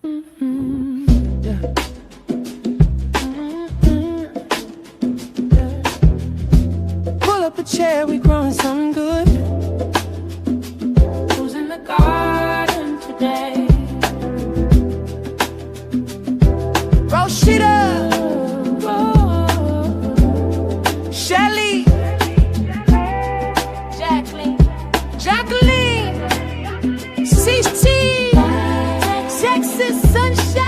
Yeah. Pull up a chair, we growing something good. Who's in the garden today? Roshita, Shelly, Jacqueline, CC, Texas Sunshine.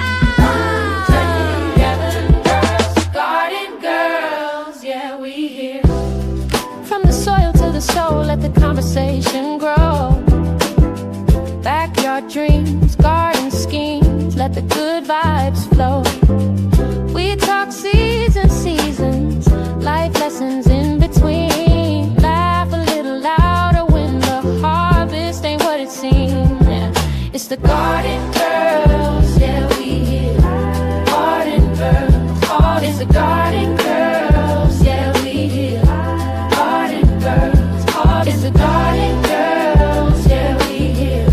Garden girls, yeah, we here. From the soil to the soul, let the conversation grow. Backyard dreams, garden schemes, let the good vibes flow. We talk seasons, life lessons in between. Laugh a little louder when the harvest ain't what it seems. Yeah. It's the garden girls, yeah, we here. Garden girls, it's the garden girls, yeah, we here. Garden girls, it's the garden girls, yeah, we here.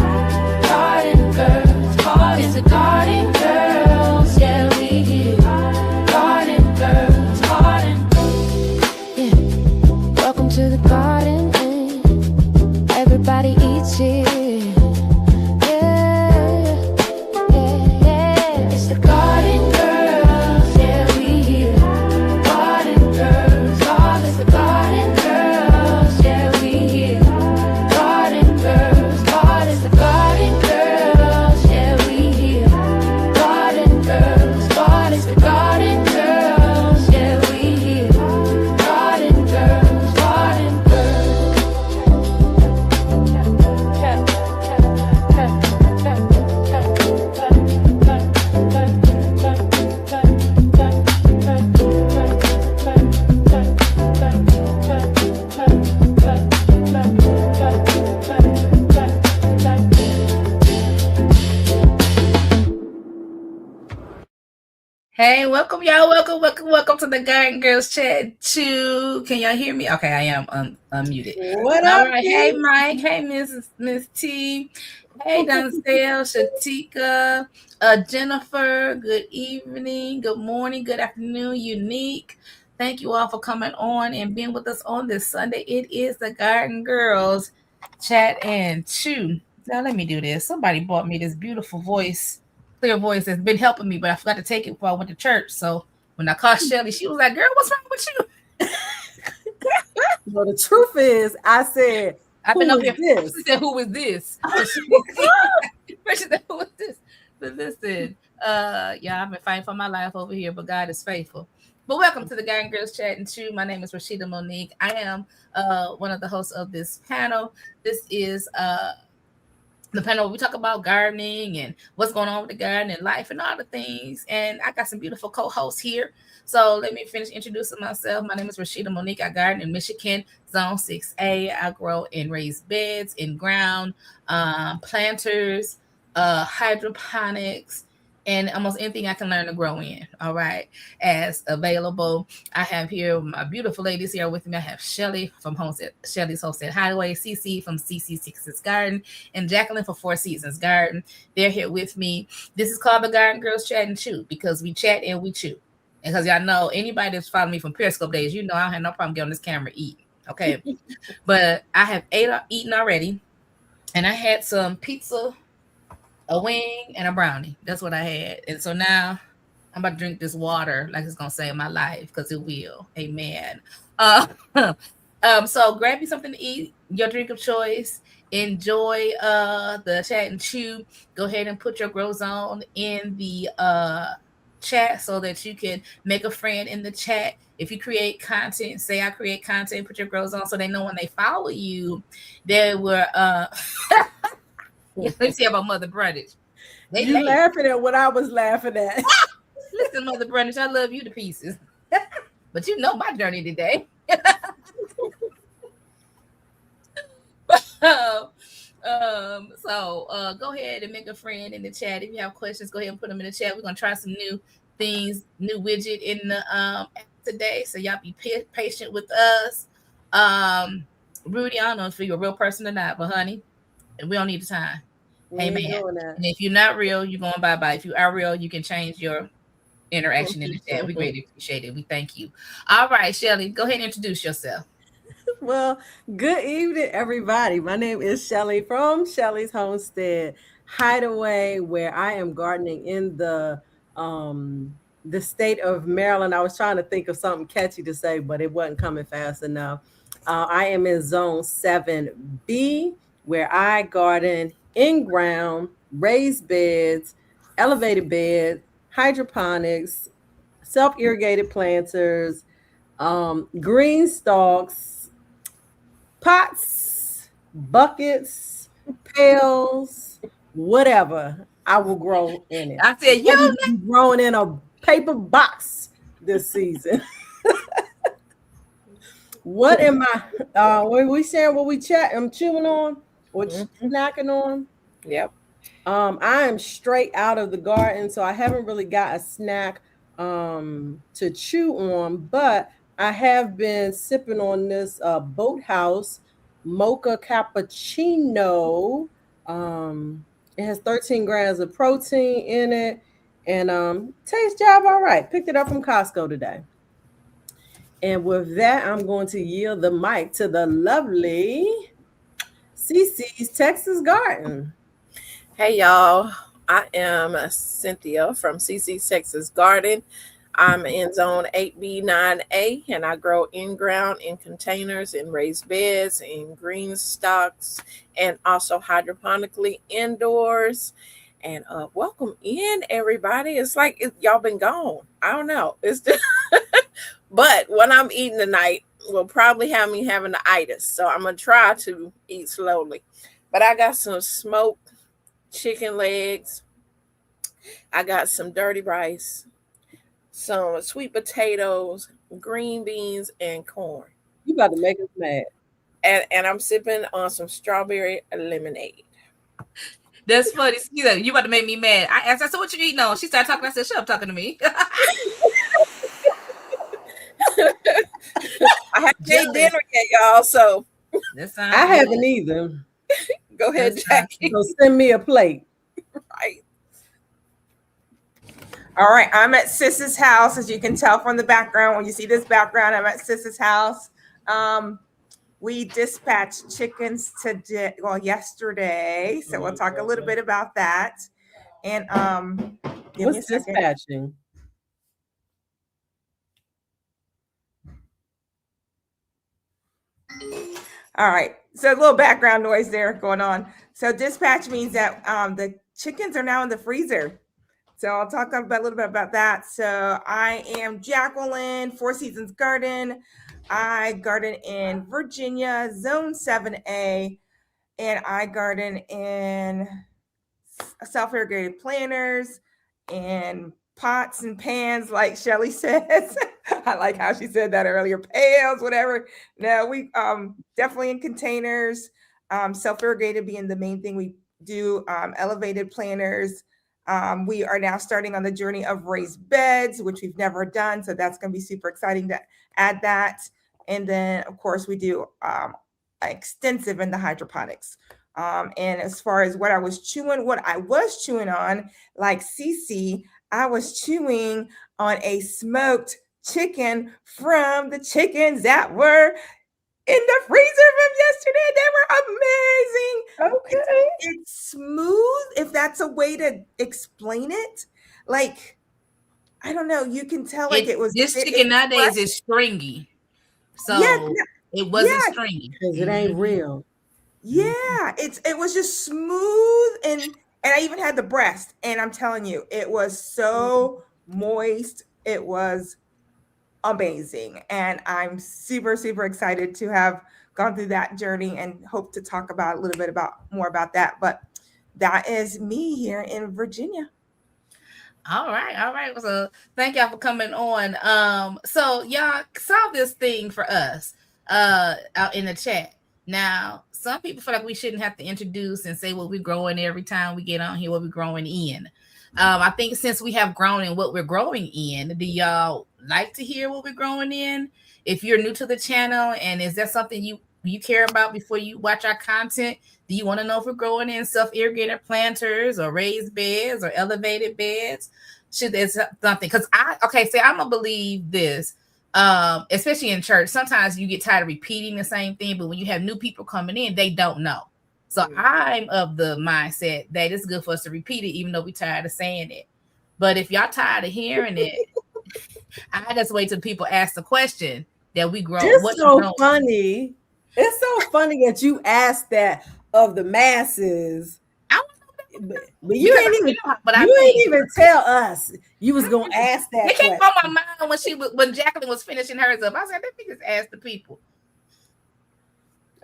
Garden girls, it's the garden girls, yeah, we here. Garden girls, yeah. Welcome to the garden, everybody eats here. It's the garden girls, yeah, we here. Garden girls, it's the garden girls, yeah, we here. Garden girls, it's the garden girls, yeah, we here. Garden girls, it's the garden girls, yeah, we here. Garden girls, Hey, welcome y'all. Welcome to the Garden Girls Chat 2. Can y'all hear me? Okay, I am unmuted. What All up, right. T? Hey, Mike. Hey, Miss T. Hey, Dunsdale, Shatika, Jennifer. Good evening, good morning, good afternoon, Unique. Thank you all for coming on and being with us on this Sunday. It is the Garden Girls Chat and 2. Now, let me do this. Somebody bought me this beautiful clear voice that's been helping me, but I forgot to take it before I went to church. So when I called Shelly, she was like, "Girl, what's wrong with you?" Well, the truth is, I said, I've been up here. this? She said, "Who is this?" She said, "Who is this?" But listen, yeah, I've been fighting for my life over here, but God is faithful. But welcome to the Garden Girls Chat and 2. My name is Rashida Monique. I am one of the hosts of this panel. This is the panel where we talk about gardening and what's going on with the garden and life and all the things. And I got some beautiful co-hosts here. So let me finish introducing myself. My name is Rashida Monique. I garden in Michigan, Zone 6A. I grow and raise beds in ground, planters, hydroponics, and almost anything I can learn to grow in. All right, as available. I have here my beautiful ladies here with me. I have Shelly from Homestead, Shelly's Homestead Hideaway, CC from CC6's Garden, and Jacqueline for Four Seasons Garden. They're here with me. This is called the Garden Girls Chat and Chew because we chat and we chew. And because y'all know, anybody that's following me from Periscope days, you know I don't have no problem getting on this camera eating. Okay. But I have eaten already. And I had some pizza, a wing, and a brownie. That's what I had. And so now I'm about to drink this water like it's going to save my life because it will. Amen. So grab you something to eat, your drink of choice. Enjoy the chat and chew. Go ahead and put your grow zone in the chat so that you can make a friend in the chat. If you create content, say I create content, put your grows on so they know when they follow you, they were let me see about Mother Brunich. You laughing at what I was laughing at. Listen, Mother Brunich, I love you to pieces. But you know my journey today. So go ahead and make a friend in the chat. If you have questions, go ahead and put them in the chat. We're gonna try some new things, new widget in the app today. So y'all be patient with us. Rudy, I don't know if you're a real person or not, but honey, we don't need the time. We Amen. ain't doing that. And if you're not real, you're going bye-bye. If you are real, you can change your interaction in the chat. We greatly appreciate it. We thank you. All right, Shelly, go ahead and introduce yourself. Well, good evening, everybody. My name is Shelly from Shelly's Homestead Hideaway, where I am gardening in the state of Maryland. I was trying to think of something catchy to say, but it wasn't coming fast enough. I am in Zone 7B, where I garden in ground, raised beds, elevated beds, hydroponics, self-irrigated planters, green stalks, pots, buckets, pails, whatever I will grow in it. I said, yo, Ready to be grown in a paper box this season. What am I? When we saying what we chat, I'm chewing on or snacking on. Yep. I am straight out of the garden, so I haven't really got a snack to chew on, but I have been sipping on this Boathouse mocha cappuccino. It has 13 grams of protein in it, and tastes job all right. Picked it up from Costco today. And with that, I'm going to yield the mic to the lovely CC's Texas Garden. Hey, y'all. I am Cynthia from CC's Texas Garden. I'm in Zone 8B9A, and I grow in-ground in containers, in raised beds, in green stocks, and also hydroponically indoors. And welcome in, everybody. It's like y'all been gone. I don't know. It's just but what I'm eating tonight will probably have me having the itis. So I'm going to try to eat slowly. But I got some smoked chicken legs. I got some dirty rice, some sweet potatoes, green beans, and corn. You about to make us mad. And I'm sipping on some strawberry lemonade. that's funny. She said, you about to make me mad. I asked, I said, what you eating on? She started talking. I said, shut up talking to me. I haven't had dinner yet, y'all. So I haven't either. Go ahead, Jackie. So send me a plate. Right. All right, I'm at Sis's house. As you can tell from the background, when you see this background, I'm at Sis's house. We dispatched chickens yesterday, so we'll talk a little bit about that. And what's dispatching? All right, so a little background noise there going on. So dispatch means that the chickens are now in the freezer. So I'll talk a little bit about that. So I am Jacqueline, Four Seasons Garden. I garden in Virginia, Zone 7A, and I garden in self-irrigated planters and pots and pans, like Shelly says. I like how she said that earlier. Pails, whatever. No, we definitely in containers. Self-irrigated being the main thing we do. Elevated planters. We are now starting on the journey of raised beds, which we've never done. So that's going to be super exciting to add that. And then, of course, we do extensive in the hydroponics. And as far as what I was chewing on, like Cece, I was chewing on a smoked chicken from the chickens that were in the freezer from yesterday. They were amazing. Okay. It's smooth, if that's a way to explain it. Like, I don't know. You can tell like it was. This chicken nowadays is stringy. So Yeah, it wasn't stringy. Because it ain't real. Yeah, it was just smooth, and I even had the breast, and I'm telling you, it was so moist. It was amazing, and I'm super, super excited to have gone through that journey and hope to talk about a little bit more about that. But that is me here in Virginia. All right. So thank y'all for coming on. So y'all saw this thing for us out in the chat. Now, some people feel like we shouldn't have to introduce and say what we're growing every time we get on here, what we're growing in. I think since we have grown in what we're growing in, do y'all like to hear what we're growing in? If you're new to the channel and is that something you care about before you watch our content, Do you want to know if we're growing in self-irrigated planters or raised beds or elevated beds? Should there's something? Because I'm gonna believe this. Especially in church, sometimes you get tired of repeating the same thing, but when you have new people coming in, they don't know. So I'm of the mindset that it's good for us to repeat it, even though we're tired of saying it. But if y'all tired of hearing it, I just wait till people ask the question that we grow. It's so funny. It's so funny that you asked that of the masses. But you ain't even tell us you was gonna ask that. It came on my mind when Jacqueline was finishing hers up. I said, let me just ask the people.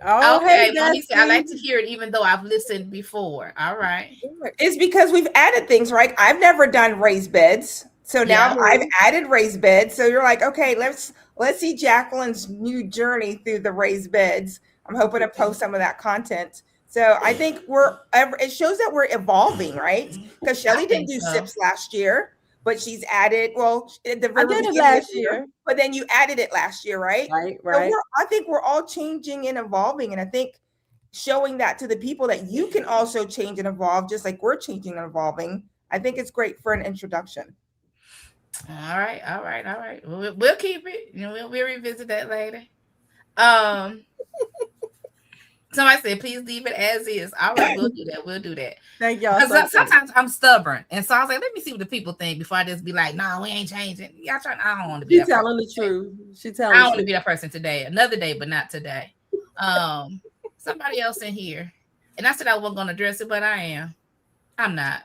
Oh, okay, he said, I like to hear it even though I've listened before. All right. It's because we've added things, right? I've never done raised beds. So now I've added raised beds. So you're like, okay, let's see Jacqueline's new journey through the raised beds. I'm hoping to post some of that content. So I think it shows that we're evolving, right? Because Shelly didn't do SIPs last year, but she's added, I did it last year, but then you added it last year, right? Right. So I think we're all changing and evolving. And I think showing that to the people that you can also change and evolve, just like we're changing and evolving, I think it's great for an introduction. All right. We'll keep it. We'll revisit that later. Somebody said, please leave it as is. All right, we'll do that. Thank y'all. Sometimes I'm stubborn. And so I was like, let me see what the people think before I just be like, no, we ain't changing. I don't want to be that person. Telling the truth. I don't want to be that person today. Another day, but not today. Somebody else in here. And I said I wasn't going to address it, but I am. I'm not.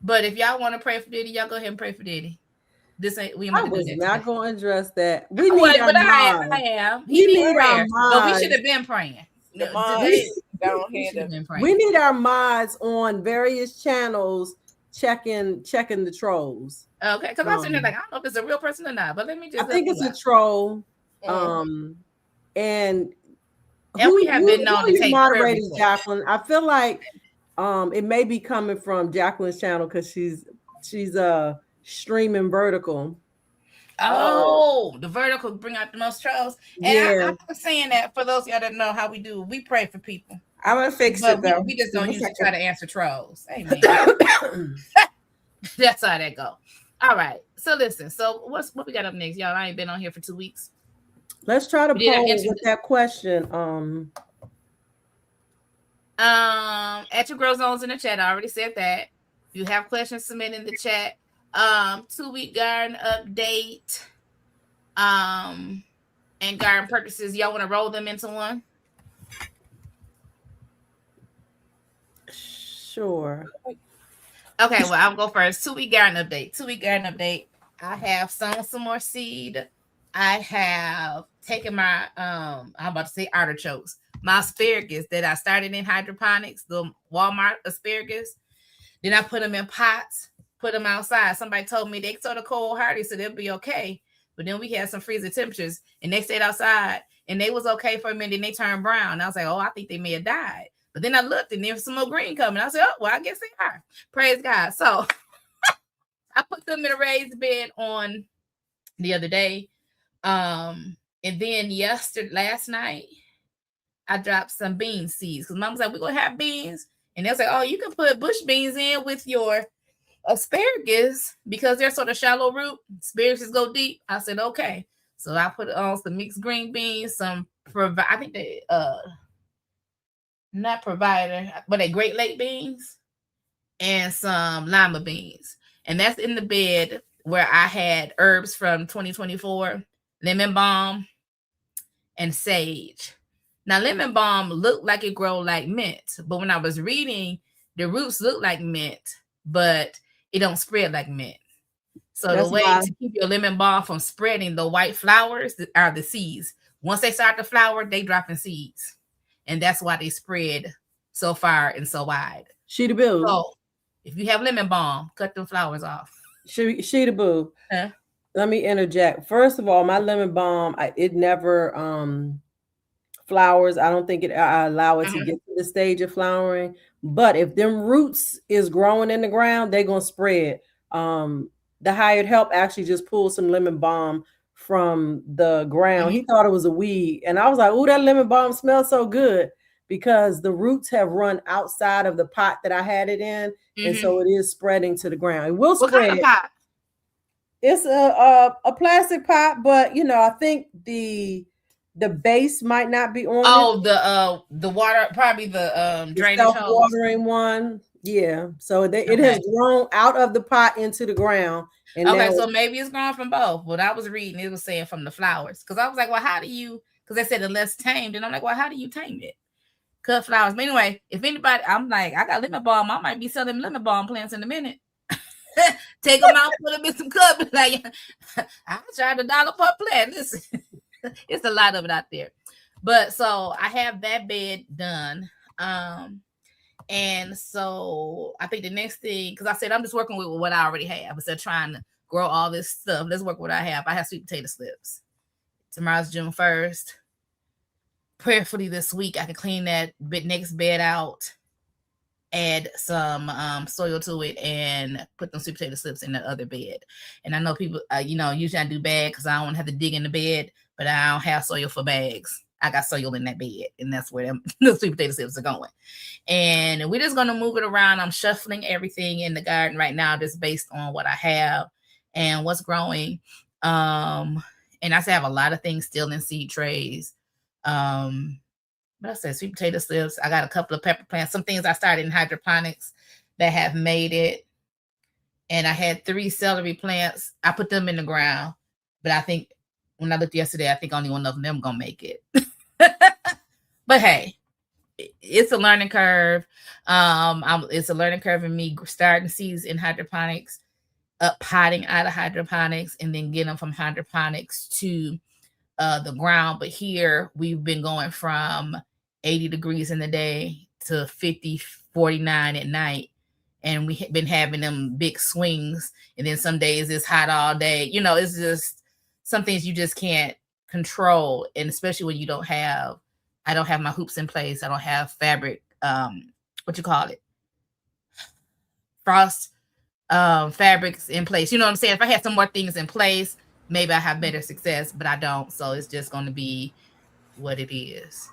But if y'all want to pray for Diddy, y'all go ahead and pray for Diddy. I was not going to address that. We need our mods. I am. We need our mods. But we should have been praying. We need our mods on various channels checking the trolls. Okay, because I was sitting there like, I don't know if it's a real person or not, but let me just. I think it's a troll. And we have been known to take moderators, Jacqueline. I feel like it may be coming from Jacqueline's channel because she's streaming vertical. Oh, the vertical bring out the most trolls. And I'm saying that for those of y'all that know how we do, we pray for people. I'm gonna fix it though. We just don't usually try to answer trolls. Amen. That's how that go. All right. So listen. So what we got up next, y'all? I ain't been on here for 2 weeks. Let's try to poll with that question. At your grow zones in the chat. I already said that. If you have questions, submit in the chat. 2-week garden update. And garden purchases. Y'all want to roll them into one? Sure. Okay, well, I'll go first. 2-week garden update. I have sown some more seed. I have taken my I'm about to say artichokes. My asparagus that I started in hydroponics, the Walmart asparagus. Then I put them in pots, put them outside. Somebody told me they sort of cold hardy, so they'll be okay. But then we had some freezer temperatures and they stayed outside and they was okay for a minute. Then they turned brown. And I was like, oh, I think they may have died. But then I looked and there was some more green coming. I said, oh, well, I guess they are. Praise God. So I put them in a raised bed on the other day. And then last night, I dropped some bean seeds because Mom was like, we're going to have beans. And they'll say, oh, you can put bush beans in with your asparagus because they're sort of shallow root. Asparagus go deep. I said, okay. So I put on some mixed green beans, I think they, not provider, but a Great Lake beans and some lima beans. And that's in the bed where I had herbs from 2024, lemon balm and sage. Now, lemon balm looked like it grow like mint, but when I was reading, the roots look like mint, but it don't spread like mint. So that's the way to keep your lemon balm from spreading, the white flowers are the seeds. Once they start to flower, they drop in seeds. And that's why they spread so far and so wide. Sheeta boo. So if you have lemon balm, cut them flowers off. Sheeta boo. Huh? Let me interject. First of all, my lemon balm, it never flowers. I don't think I allow it to get to the stage of flowering. But if them roots is growing in the ground, they're gonna spread. The hired help actually just pulled some lemon balm from the ground. He thought it was a weed. And I was like, oh, that lemon balm smells so good, because the roots have run outside of the pot that I had it in. And so it is spreading to the ground. It will spread. What kind of pot? It's a plastic pot, but I think the base might not be on. Oh, the water, probably the drainage self-watering one. Yeah. So it has grown out of the pot into the ground. And okay, so maybe it's grown from both. What I was reading, it was saying from the flowers. Because I was like, well, how do you, because they said the less tamed. And I'm like, well, how do you tame it? Cut flowers. But anyway, if anybody, I'm like, I got lemon balm. I might be selling lemon balm plants in a minute. Take them out, put them in some cups. Like, I tried $1 per plant. Listen, it's a lot of it out there. But so I have that bed done. And so I think the next thing, because I said I'm just working with what I already have instead of trying to grow all this stuff. Let's work with what I have. I have sweet potato slips. Tomorrow's June 1st. Prayerfully this week I can clean that next bed out, add some soil to it, and put them sweet potato slips in the other bed. And I know people, usually I do bag because I don't want to have to dig in the bed, but I don't have soil for bags. I got soil in that bed, and that's where the sweet potato slips are going. And we're just going to move it around. I'm shuffling everything in the garden right now just based on what I have and what's growing. And I still have a lot of things still in seed trays. But I said sweet potato slips. I got a couple of pepper plants. Some things I started in hydroponics that have made it. And I had 3 celery plants. I put them in the ground. But I think when I looked yesterday, I think only one of them gonna make it. But hey, it's a learning curve. It's a learning curve in me starting seeds in hydroponics, potting out of hydroponics, and then getting them from hydroponics to the ground. But here we've been going from 80 degrees in the day to 50, 49 at night. And we've been having them big swings. And then some days it's hot all day. It's just some things you just can't control. And especially when I don't have my hoops in place. I don't have fabric, frost fabrics in place. You know what I'm saying? If I had some more things in place, maybe I have better success, but I don't. So it's just going to be what it is.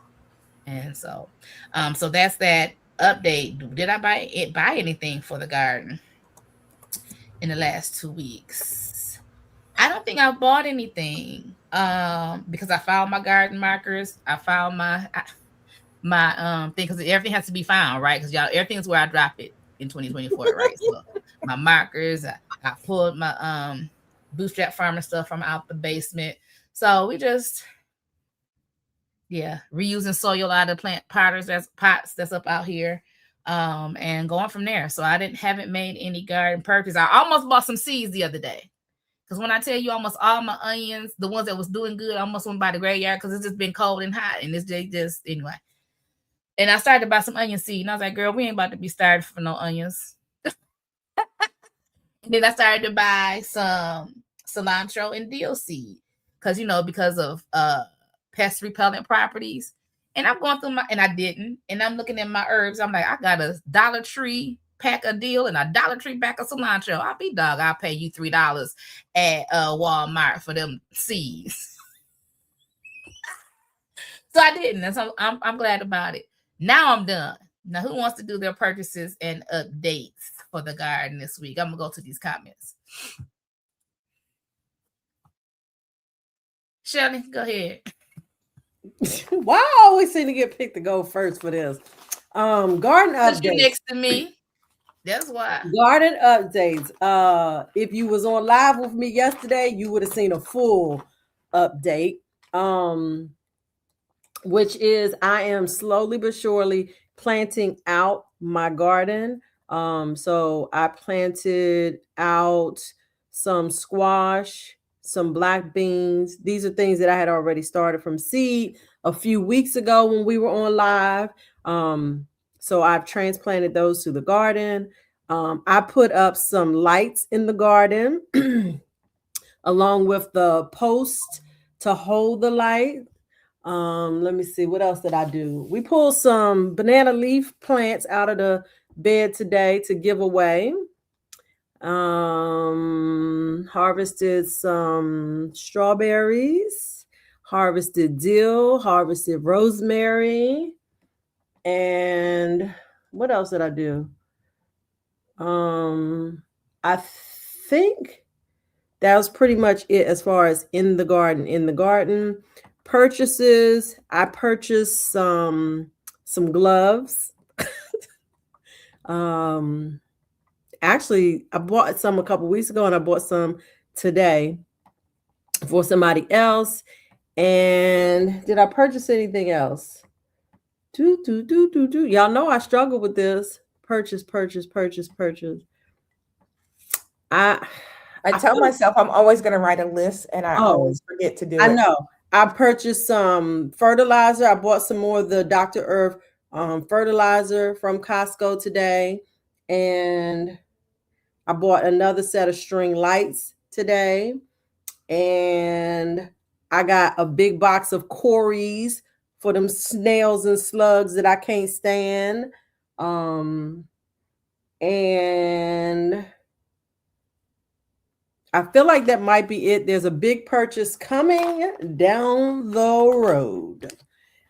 And so that's that update. Did I buy anything for the garden in the last 2 weeks? I don't think I bought anything because I found my garden markers. I found my thing, because everything has to be found, right? Because everything's where I drop it in 2024, right? So my markers, I pulled my bootstrap farmer stuff from out the basement. So we just reusing soil out of plant pots that's up out here, and going from there. So I haven't made any garden purchase. I almost bought some seeds the other day, because when I tell you almost all my onions, the ones that was doing good, I almost went by the graveyard because it's just been cold and hot, and it's just anyway. And I started to buy some onion seed, and I was like, girl, we ain't about to be starved for no onions. And then I started to buy some cilantro and dill seed because of pest repellent properties. And I'm going through and I didn't. And I'm looking at my herbs. I'm like, I got a Dollar Tree pack of dill and a Dollar Tree pack of cilantro. I'll pay you $3 at Walmart for them seeds. So I didn't. And so I'm glad about it. Now I'm done. Now, who wants to do their purchases and updates for the garden this week? I'm going to go to these comments. Shelley, go ahead. Why I always seem to get picked to go first for this? Garden updates. You're next to me. That's why. Garden updates. If you was on live with me yesterday, you would have seen a full update. Which is I am slowly but surely planting out my garden. So I planted out some squash, some black beans. These are things that I had already started from seed a few weeks ago when we were on live. So I've transplanted those to the garden. I put up some lights in the garden along with the post to hold the light. Let me see, what else did I do? We pulled some banana leaf plants out of the bed today to give away. Harvested some strawberries, harvested dill, harvested rosemary, and what else did I do? I think that was pretty much it as far as in the garden. In the garden, purchases. I purchased some gloves. Actually, I bought some a couple weeks ago, and I bought some today for somebody else. And did I purchase anything else? Y'all know I struggle with this. Purchase. I tell myself I'm always going to write a list, and I always forget to do it. I know. I purchased some fertilizer. I bought some more of the Dr. Earth fertilizer from Costco today. And I bought another set of string lights today. And I got a big box of Corys for them snails and slugs that I can't stand. And I feel like that might be it. There's a big purchase coming down the road.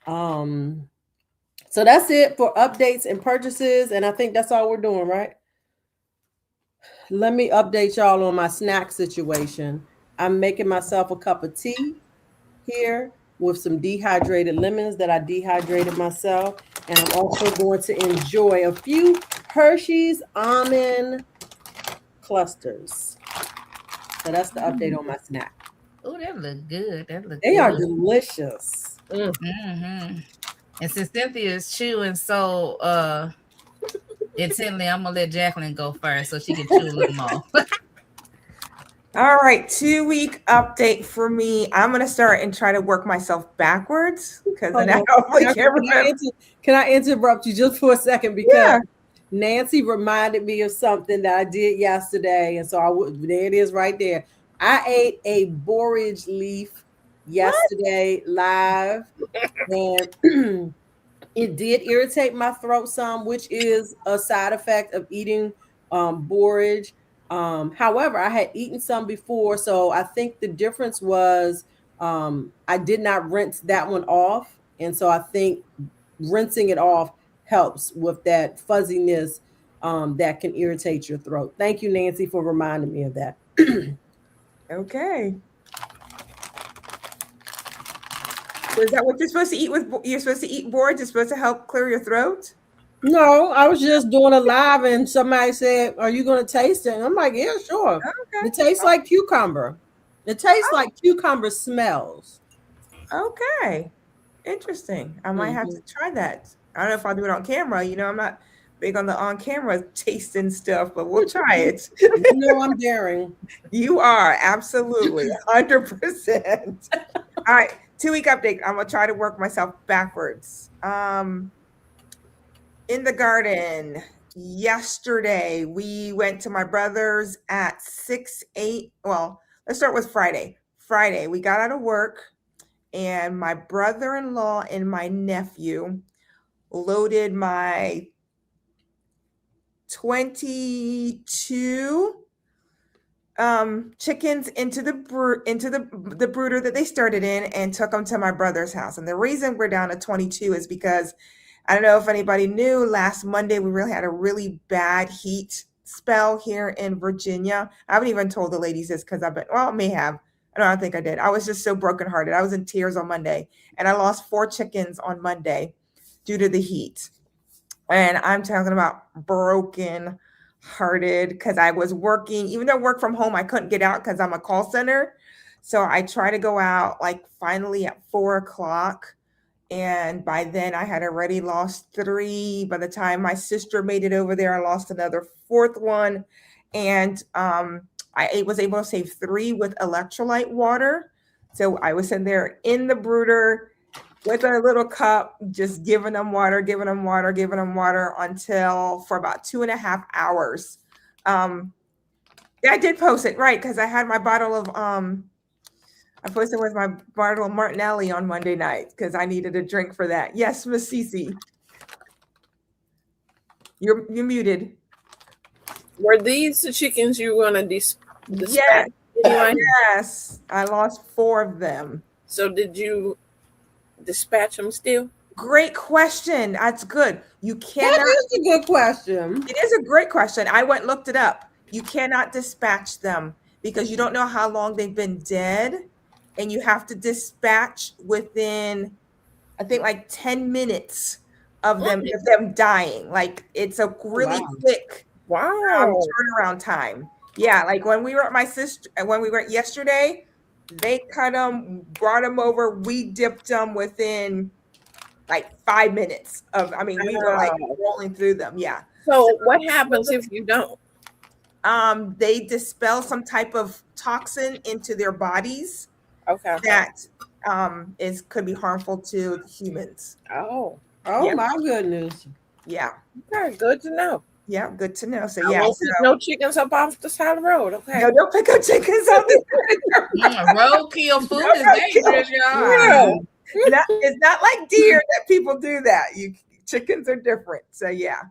So that's it for updates and purchases. And I think that's all we're doing, right? Let me update y'all on my snack situation. I'm making myself a cup of tea here with some dehydrated lemons that I dehydrated myself. And I'm also going to enjoy a few Hershey's almond clusters. So that's the update on my snack. Oh, that look good. They are delicious. Mm-hmm. And since Cynthia is chewing so intently, I'm gonna let Jacqueline go first so she can chew a little more. All right, 2-week update for me. I'm gonna start and try to work myself backwards because then I hopefully can't remember. Can I interrupt you just for a second? Because Nancy reminded me of something that I did yesterday, and so there it is right there. I ate a borage leaf yesterday live, and it did irritate my throat some, which is a side effect of eating borage. However, I had eaten some before, so I think the difference was I did not rinse that one off, and so I think rinsing it off helps with that fuzziness that can irritate your throat. Thank you, Nancy, for reminding me of that. Okay. So is that what you're supposed to eat you're supposed to eat borage? It's supposed to help clear your throat? No, I was just doing a live and somebody said, "Are you going to taste it?" And I'm like, "Yeah, sure." Okay. It tastes like cucumber. It tastes like cucumber smells. Okay. Interesting. I might have to try that. I don't know if I'll do it on camera. I'm not big on the on-camera tasting stuff, but we'll try it. I'm daring. You are, absolutely, 100%. All right, 2-week update. I'm going to try to work myself backwards. In the garden, yesterday, we went to my brother's at 6-8. Well, let's start with Friday. Friday, we got out of work, and my brother-in-law and my nephew loaded my 22 chickens into the brooder that they started in and took them to my brother's house. And the reason we're down to 22 is because I don't know if anybody knew, last Monday we really had a really bad heat spell here in Virginia. I haven't even told the ladies this because I may have. I don't think I did. I was just so brokenhearted. I was in tears on Monday, and I lost 4 chickens on Monday due to the heat. And I'm talking about broken hearted because I was working, even though I work from home, I couldn't get out because I'm a call center. So I try to go out like finally at 4:00. And by then I had already lost 3. By the time my sister made it over there, I lost another 4th one. And I was able to save 3 with electrolyte water. So I was in there in the brooder with a little cup, just giving them water until for about 2.5 hours. I did post it, right, because I had my bottle of I posted with my bottle of Martinelli on Monday night because I needed a drink for that. Yes, Miss Cece. You're muted. Were these the chickens you were going to dispatch Yes. anyway? Yes. I lost 4 of them. So did you dispatch them still? Great question. That's good. You cannot. That is a good question. It is a great question. I went and looked it up. You cannot dispatch them because you don't know how long they've been dead, and you have to dispatch within, I think, like 10 minutes of them dying. Like it's a really quick turnaround time. Yeah, like when we were at my sister, when we went yesterday, they cut them, brought them over. We dipped them within like 5 minutes of. I mean, we were like rolling through them. Yeah. So what happens if you don't? They dispel some type of toxin into their bodies. Okay. That could be harmful to humans. Oh. Oh my goodness. Yeah. Okay, good to know. Yeah, good to know. So I yeah, won't pick no chickens up off the side of the road. Okay. No, don't pick up chickens off the Roadkill food is dangerous, y'all. It's not like deer that people do that. Chickens are different. So yeah.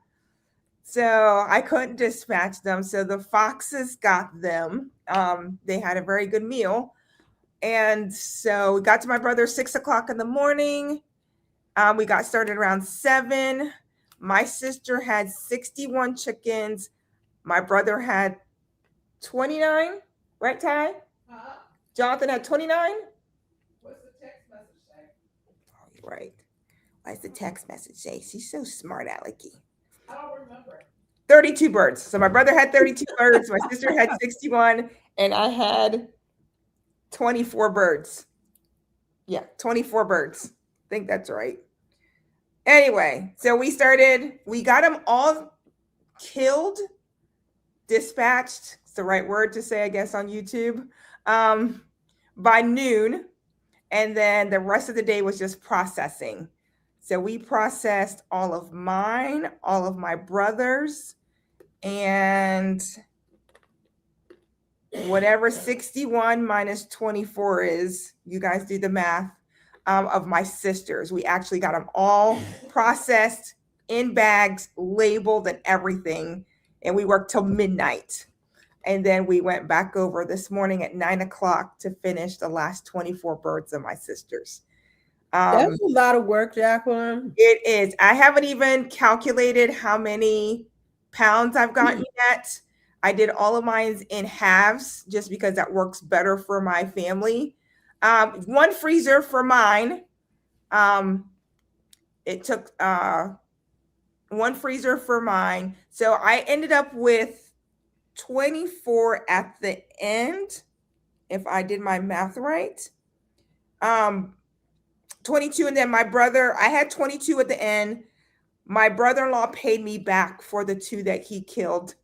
So I couldn't dispatch them. So the foxes got them. They had a very good meal. And so we got to my brother 6 o'clock in the morning. We got started around 7. My sister had 61 chickens. My brother had 29. Right, Ty? Jonathan had 29. What's the text message say? Oh, right. What's the text message say? She's so smart, Alecky. I don't remember. 32 birds. So my brother had 32 birds. My sister had 61. And I had 24 birds. Yeah, 24 birds. I think that's right. Anyway, so we got them all killed, dispatched. It's the right word to say, I guess, on YouTube, by noon. And then the rest of the day was just processing. So we processed all of mine, all of my brothers, and whatever 61 minus 24 is, you guys do the math, of my sisters. We actually got them all processed in bags, labeled and everything. And we worked till midnight. And then we went back over this morning at 9 o'clock to finish the last 24 birds of my sisters. That's a lot of work, Jacqueline. It is. I haven't even calculated how many pounds I've gotten yet. I did all of mine in halves just because that works better for my family. One freezer for mine. It took one freezer for mine. So I ended up with 24 at the end, if I did my math right. 22, and then my brother, I had 22 at the end. My brother-in-law paid me back for the 2 that he killed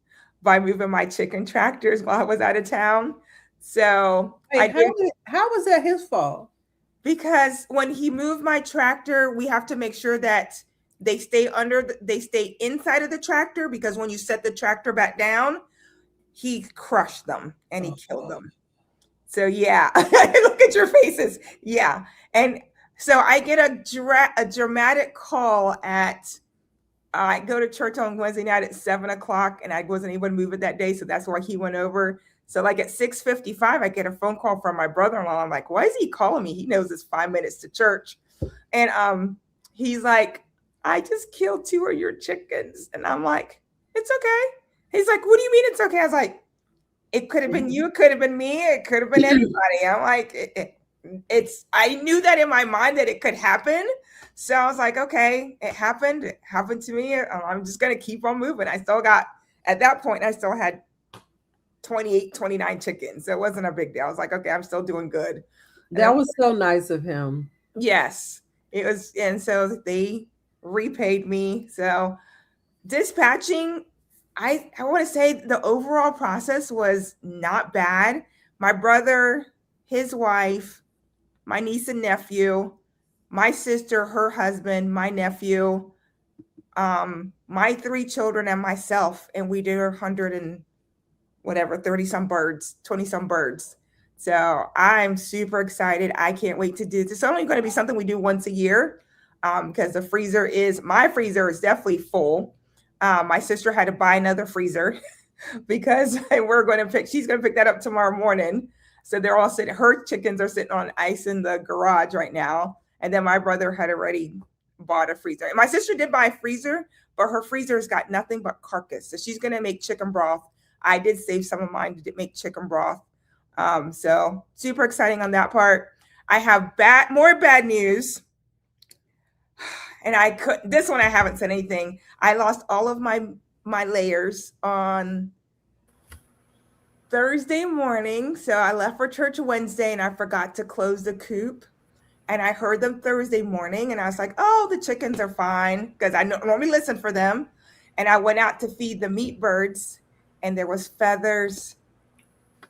by moving my chicken tractors while I was out of town. So how was that his fault? Because when he moved my tractor, we have to make sure that they stay inside of the tractor, because when you set the tractor back down, he crushed them and he killed them. So yeah, look at your faces. Yeah. And so I get a dramatic call I go to church on Wednesday night at 7 o'clock, and I wasn't able to move it that day. So that's why he went over. So like at 6:55, I get a phone call from my brother-in-law. I'm like, why is he calling me? He knows it's 5 minutes to church. And he's like, I just killed 2 of your chickens. And I'm like, it's okay. He's like, what do you mean it's okay? I was like, it could have been you. It could have been me. It could have been anybody. I'm like, I knew that in my mind that it could happen. So I was like, okay, it happened. It happened to me. I'm just going to keep on moving. At that point, I still had 28, 29 chickens. So it wasn't a big deal. I was like, okay, I'm still doing good. That was so nice of him. Yes, it was. And so they repaid me. So dispatching, I want to say the overall process was not bad. My brother, his wife, my niece and nephew, my sister, her husband, my nephew, my 3 children, and myself, and we did 30 some birds, 20 some birds. So I'm super excited. I can't wait to do this. It's only going to be something we do once a year, because my freezer is definitely full. My sister had to buy another freezer because she's going to pick that up tomorrow morning. So they're all sitting, her chickens are sitting on ice in the garage right now. And then my brother had already bought a freezer. And my sister did buy a freezer, but her freezer's got nothing but carcass. So she's going to make chicken broth. I did save some of mine to make chicken broth. So super exciting on that part. I have more bad news. And this one I haven't said anything. I lost all of my layers on Thursday morning. So I left for church Wednesday and I forgot to close the coop. And I heard them Thursday morning and I was like, oh, the chickens are fine, because I normally listen for them. And I went out to feed the meat birds and there was feathers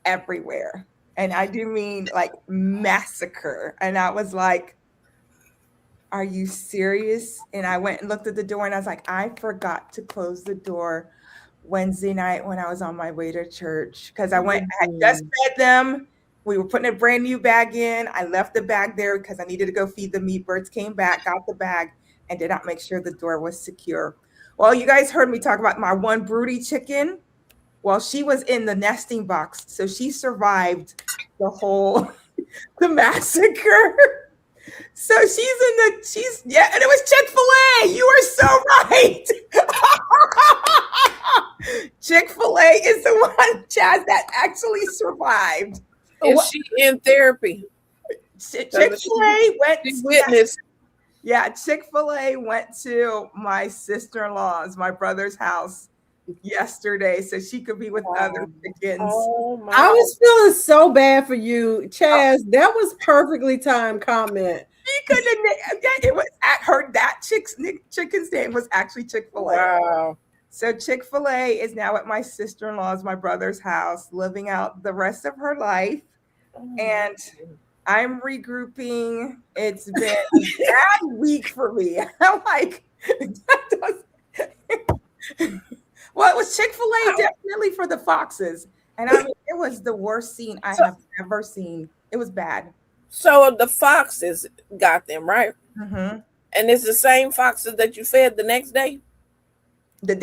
everywhere. And I do mean like massacre. And I was like, are you serious? And I went and looked at the door and I was like, I forgot to close the door Wednesday night when I was on my way to church, because I had just fed them. We were putting a brand new bag in. I left the bag there because I needed to go feed the meat birds, came back, got the bag, and did not make sure the door was secure. Well, you guys heard me talk about my one broody chicken. Well, she was in the nesting box, so she survived the massacre. So and it was Chick-fil-A. You are so right. Chick-fil-A is the one, Chaz, that actually survived. Is she in therapy? Chick-fil-A went to witness. Yeah, Chick-fil-A went to my sister-in-law's, my brother's house yesterday, so she could be with other chickens. Oh, I was feeling so bad for you, Chaz. That was perfectly timed comment. She couldn't. It was at her. That chicken's name was actually Chick-fil-A. Wow. So Chick-fil-A is now at my sister-in-law's, my brother's house, living out the rest of her life. And I'm regrouping. It's been a bad week for me. I'm like, well, it was Chick-fil-A definitely for the foxes. And I mean, it was the worst scene I have ever seen. It was bad. So the foxes got them, right? Mm-hmm. And it's the same foxes that you fed the next day? 3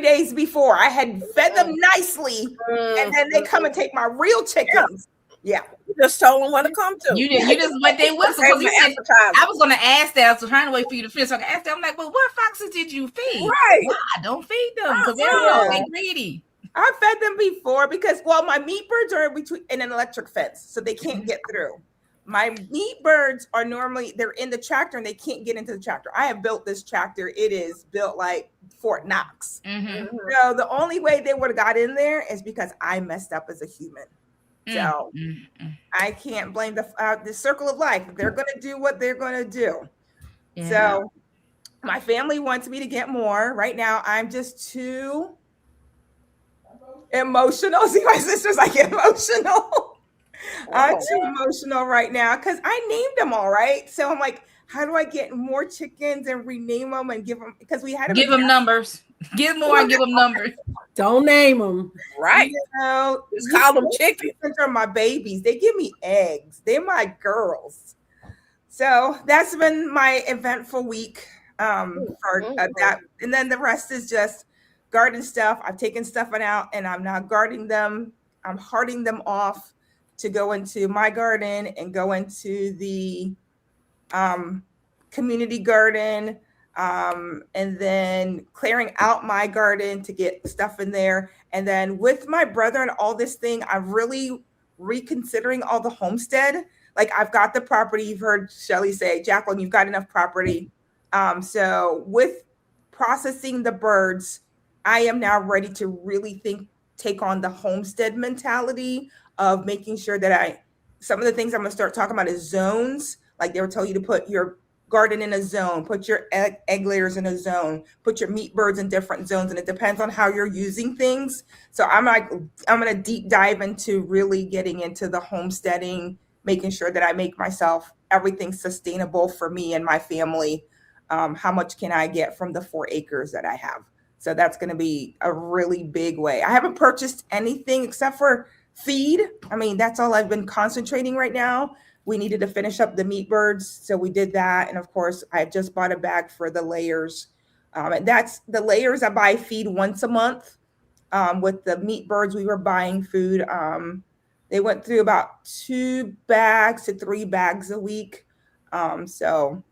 days before. I had fed them nicely, and then they come and take my real chickens. Yeah. You just told them what to come to. You just went there with them. I was going to ask that. I was trying to wait for you to finish. So I asked them, I'm like, well, what foxes did you feed? Right. I don't feed them because they're all greedy. I fed them before because, well, my meat birds are in an electric fence, so they can't get through. My meat birds are normally, they're in the tractor and they can't get into the tractor. I have built this tractor. It is built like Fort Knox. Mm-hmm. So the only way they would have got in there is because I messed up as a human. So I can't blame the circle of life. They're going to do what they're going to do. Yeah. So my family wants me to get more. Right now, I'm just too emotional. See, my sister's like emotional. I'm too emotional right now because I named them all right. So I'm like, how do I get more chickens and rename them and give them? Because we had to give them numbers. Give more and give them numbers. Don't name them. Right. Just call them chickens. Are my babies. They give me eggs. They're my girls. So that's been my eventful week for that. And then the rest is just garden stuff. I've taken stuff out and I'm now guarding them. I'm hearting them off to go into my garden and go into the community garden, and then clearing out my garden to get stuff in there. And then with my brother and all this thing, I'm really reconsidering all the homestead. Like I've got the property. You've heard Shelly say, Jacqueline, you've got enough property. So with processing the birds, I am now ready to really take on the homestead mentality of making sure that some of the things I'm going to start talking about is zones. Like they will tell you to put your garden in a zone, put your egg layers in a zone, put your meat birds in different zones. And it depends on how you're using things. So I'm going to deep dive into really getting into the homesteading, making sure that I make myself everything sustainable for me and my family. How much can I get from the 4 acres that I have? So that's going to be a really big way. I haven't purchased anything except for feed. I mean, that's all I've been concentrating right now. We needed to finish up the meat birds, so we did that. And of course, I just bought a bag for the layers. And that's the layers. I buy feed once a month. with the meat birds, we were buying food. They went through about 2 bags to 3 bags a week. So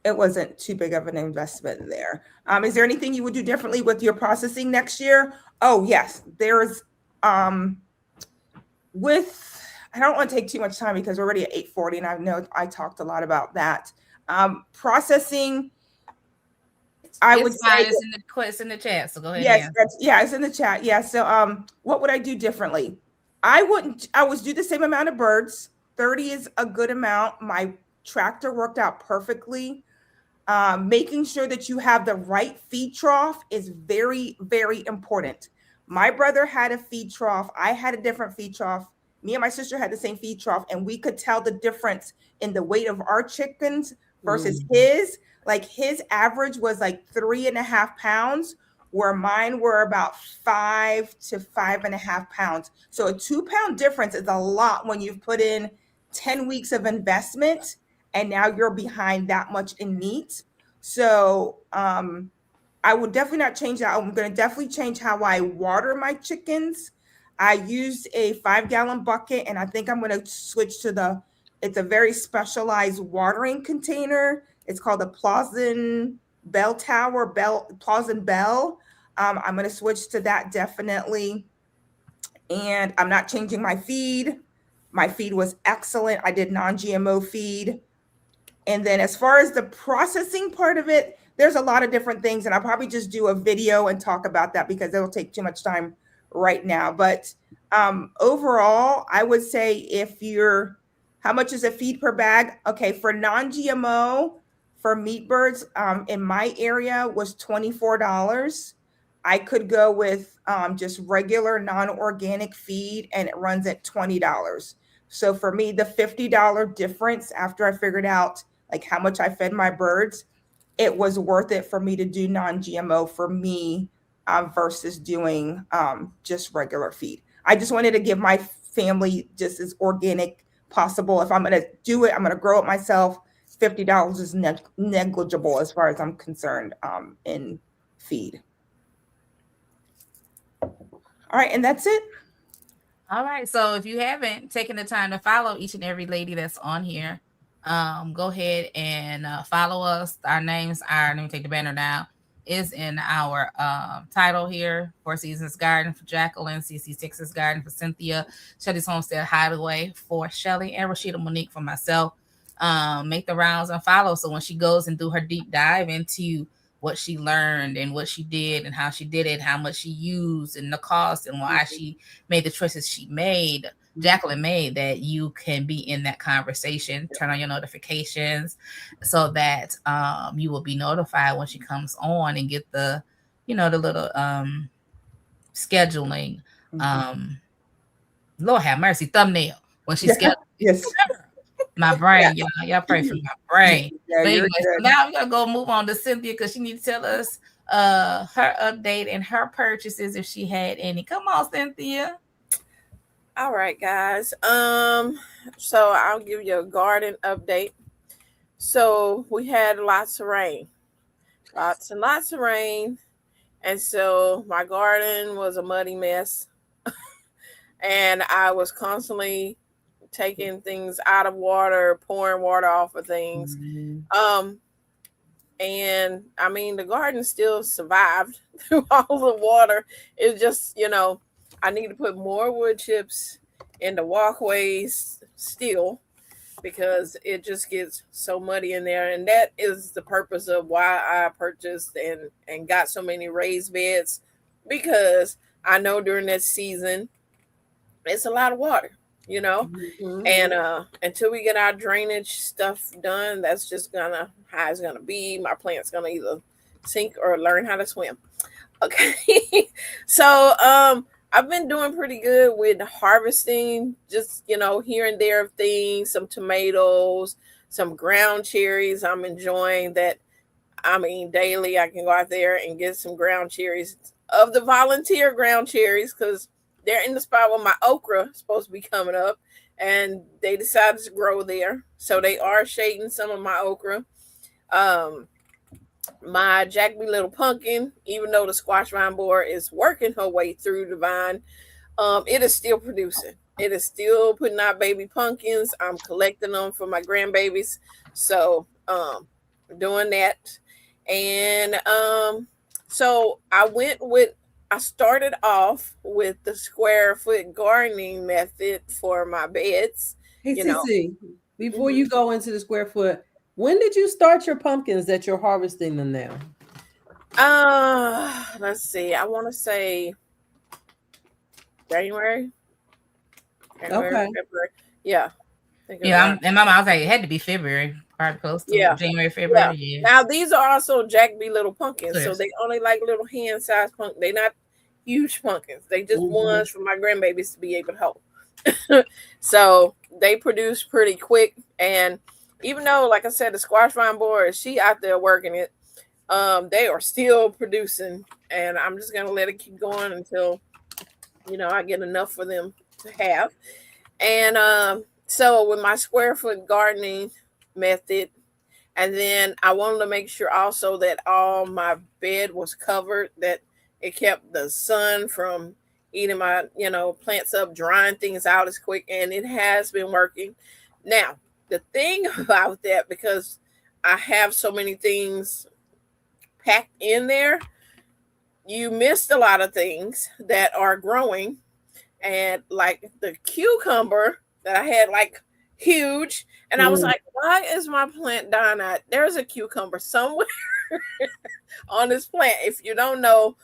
it wasn't too big of an investment there. Is there anything you would do differently with your processing next year? Oh, yes. There's I don't want to take too much time because we're already at 8:40, and I know I talked a lot about that. Processing, I would say it's in the chat. So go ahead. yes, it's in the chat. Yeah. So what would I do differently? I would do the same amount of birds. 30 is a good amount. My tractor worked out perfectly. Making sure that you have the right feed trough is very, very important. My brother had a feed trough. I had a different feed trough. Me and my sister had the same feed trough, and we could tell the difference in the weight of our chickens versus his. Like his average was like 3.5 pounds, where mine were about 5 to 5.5 pounds. So a 2-pound difference is a lot when you've put in 10 weeks of investment and now you're behind that much in meat. So I would definitely not change that. I'm going to definitely change how I water my chickens. I used a 5-gallon bucket, and I think I'm going to switch to it's a very specialized watering container. It's called the Plausen Bell Tower, Plausen Bell. I'm going to switch to that definitely. And I'm not changing my feed. My feed was excellent. I did non-GMO feed. And then as far as the processing part of it, there's a lot of different things. And I'll probably just do a video and talk about that because it'll take too much time right now. But overall, I would say how much is a feed per bag? Okay, for non-GMO, for meat birds in my area was $24. I could go with just regular non-organic feed, and it runs at $20. So for me, the $50 difference after I figured out like how much I fed my birds, it was worth it for me to do non-GMO for me versus doing just regular feed. I just wanted to give my family just as organic possible. If I'm going to do it, I'm going to grow it myself. $50 is negligible as far as I'm concerned in feed. All right, and that's it. All right. So if you haven't taken the time to follow each and every lady that's on here, go ahead and follow us. Our names are, let me take the banner down, is in our title here. Four Seasons Garden for Jacqueline, CC Texas Garden for Cynthia, Shelly's Homestead Hideaway for Shelly, and Rashida Monique for myself. Make the rounds and follow. So when she goes and do her deep dive into what she learned and what she did and how she did it, how much she used and the cost and why she made the choices she made, Jacqueline made, that you can be in that conversation. Turn on your notifications so that you will be notified when she comes on and get the, the little scheduling. Lord have mercy, thumbnail when she's scheduled. Yes. My brain, y'all pray for my brain. Yeah, but anyway, so now we're gonna go move on to Cynthia because she needs to tell us her update and her purchases if she had any. Come on, Cynthia. All right, guys. So I'll give you a garden update. So we had lots of rain, lots and lots of rain, and so my garden was a muddy mess, and I was constantly taking things out of water, pouring water off of things. And I mean, the garden still survived through all the water. It's just, I need to put more wood chips in the walkways still because it just gets so muddy in there. And that is the purpose of why I purchased and got so many raised beds, because I know during this season, it's a lot of water. And until we get our drainage stuff done, that's just how it's gonna be. My plant's gonna either sink or learn how to swim. Okay. So I've been doing pretty good with harvesting, just here and there of things, some tomatoes, some ground cherries. I'm enjoying that. I mean, daily I can go out there and get some ground cherries, of the volunteer ground cherries, because they're in the spot where my okra is supposed to be coming up, and they decided to grow there. So they are shading some of my okra. My Jack B. Little pumpkin, even though the squash vine borer is working her way through the vine, it is still producing. It is still putting out baby pumpkins. I'm collecting them for my grandbabies. So doing that. And so I started off with the square foot gardening method for my beds. Hey, You know, Cece, before you go into the square foot, when did you start your pumpkins that you're harvesting them now? let's see. I want to say January, Okay. February. Yeah. Yeah, and my mom was like, it had to be February, probably close to January, February. Yeah. Now these are also Jack B. Little pumpkins, so Yes. they only like little hand-sized pumpkins. They're not huge pumpkins. They just ones for my grandbabies to be able to hold. So they produce pretty quick, and even though, like I said, the squash vine borer, she out there working it, they are still producing, and I'm just gonna let it keep going until I get enough for them to have. And so with my square foot gardening method, and then I wanted to make sure also that all my bed was covered, that it kept the sun from eating my, plants up, drying things out as quick. And it has been working. Now, the thing about that, because I have so many things packed in there, you missed a lot of things that are growing. And like the cucumber that I had, like, huge, and I was like, why is my plant dying out? There's a cucumber somewhere on this plant. If you don't know,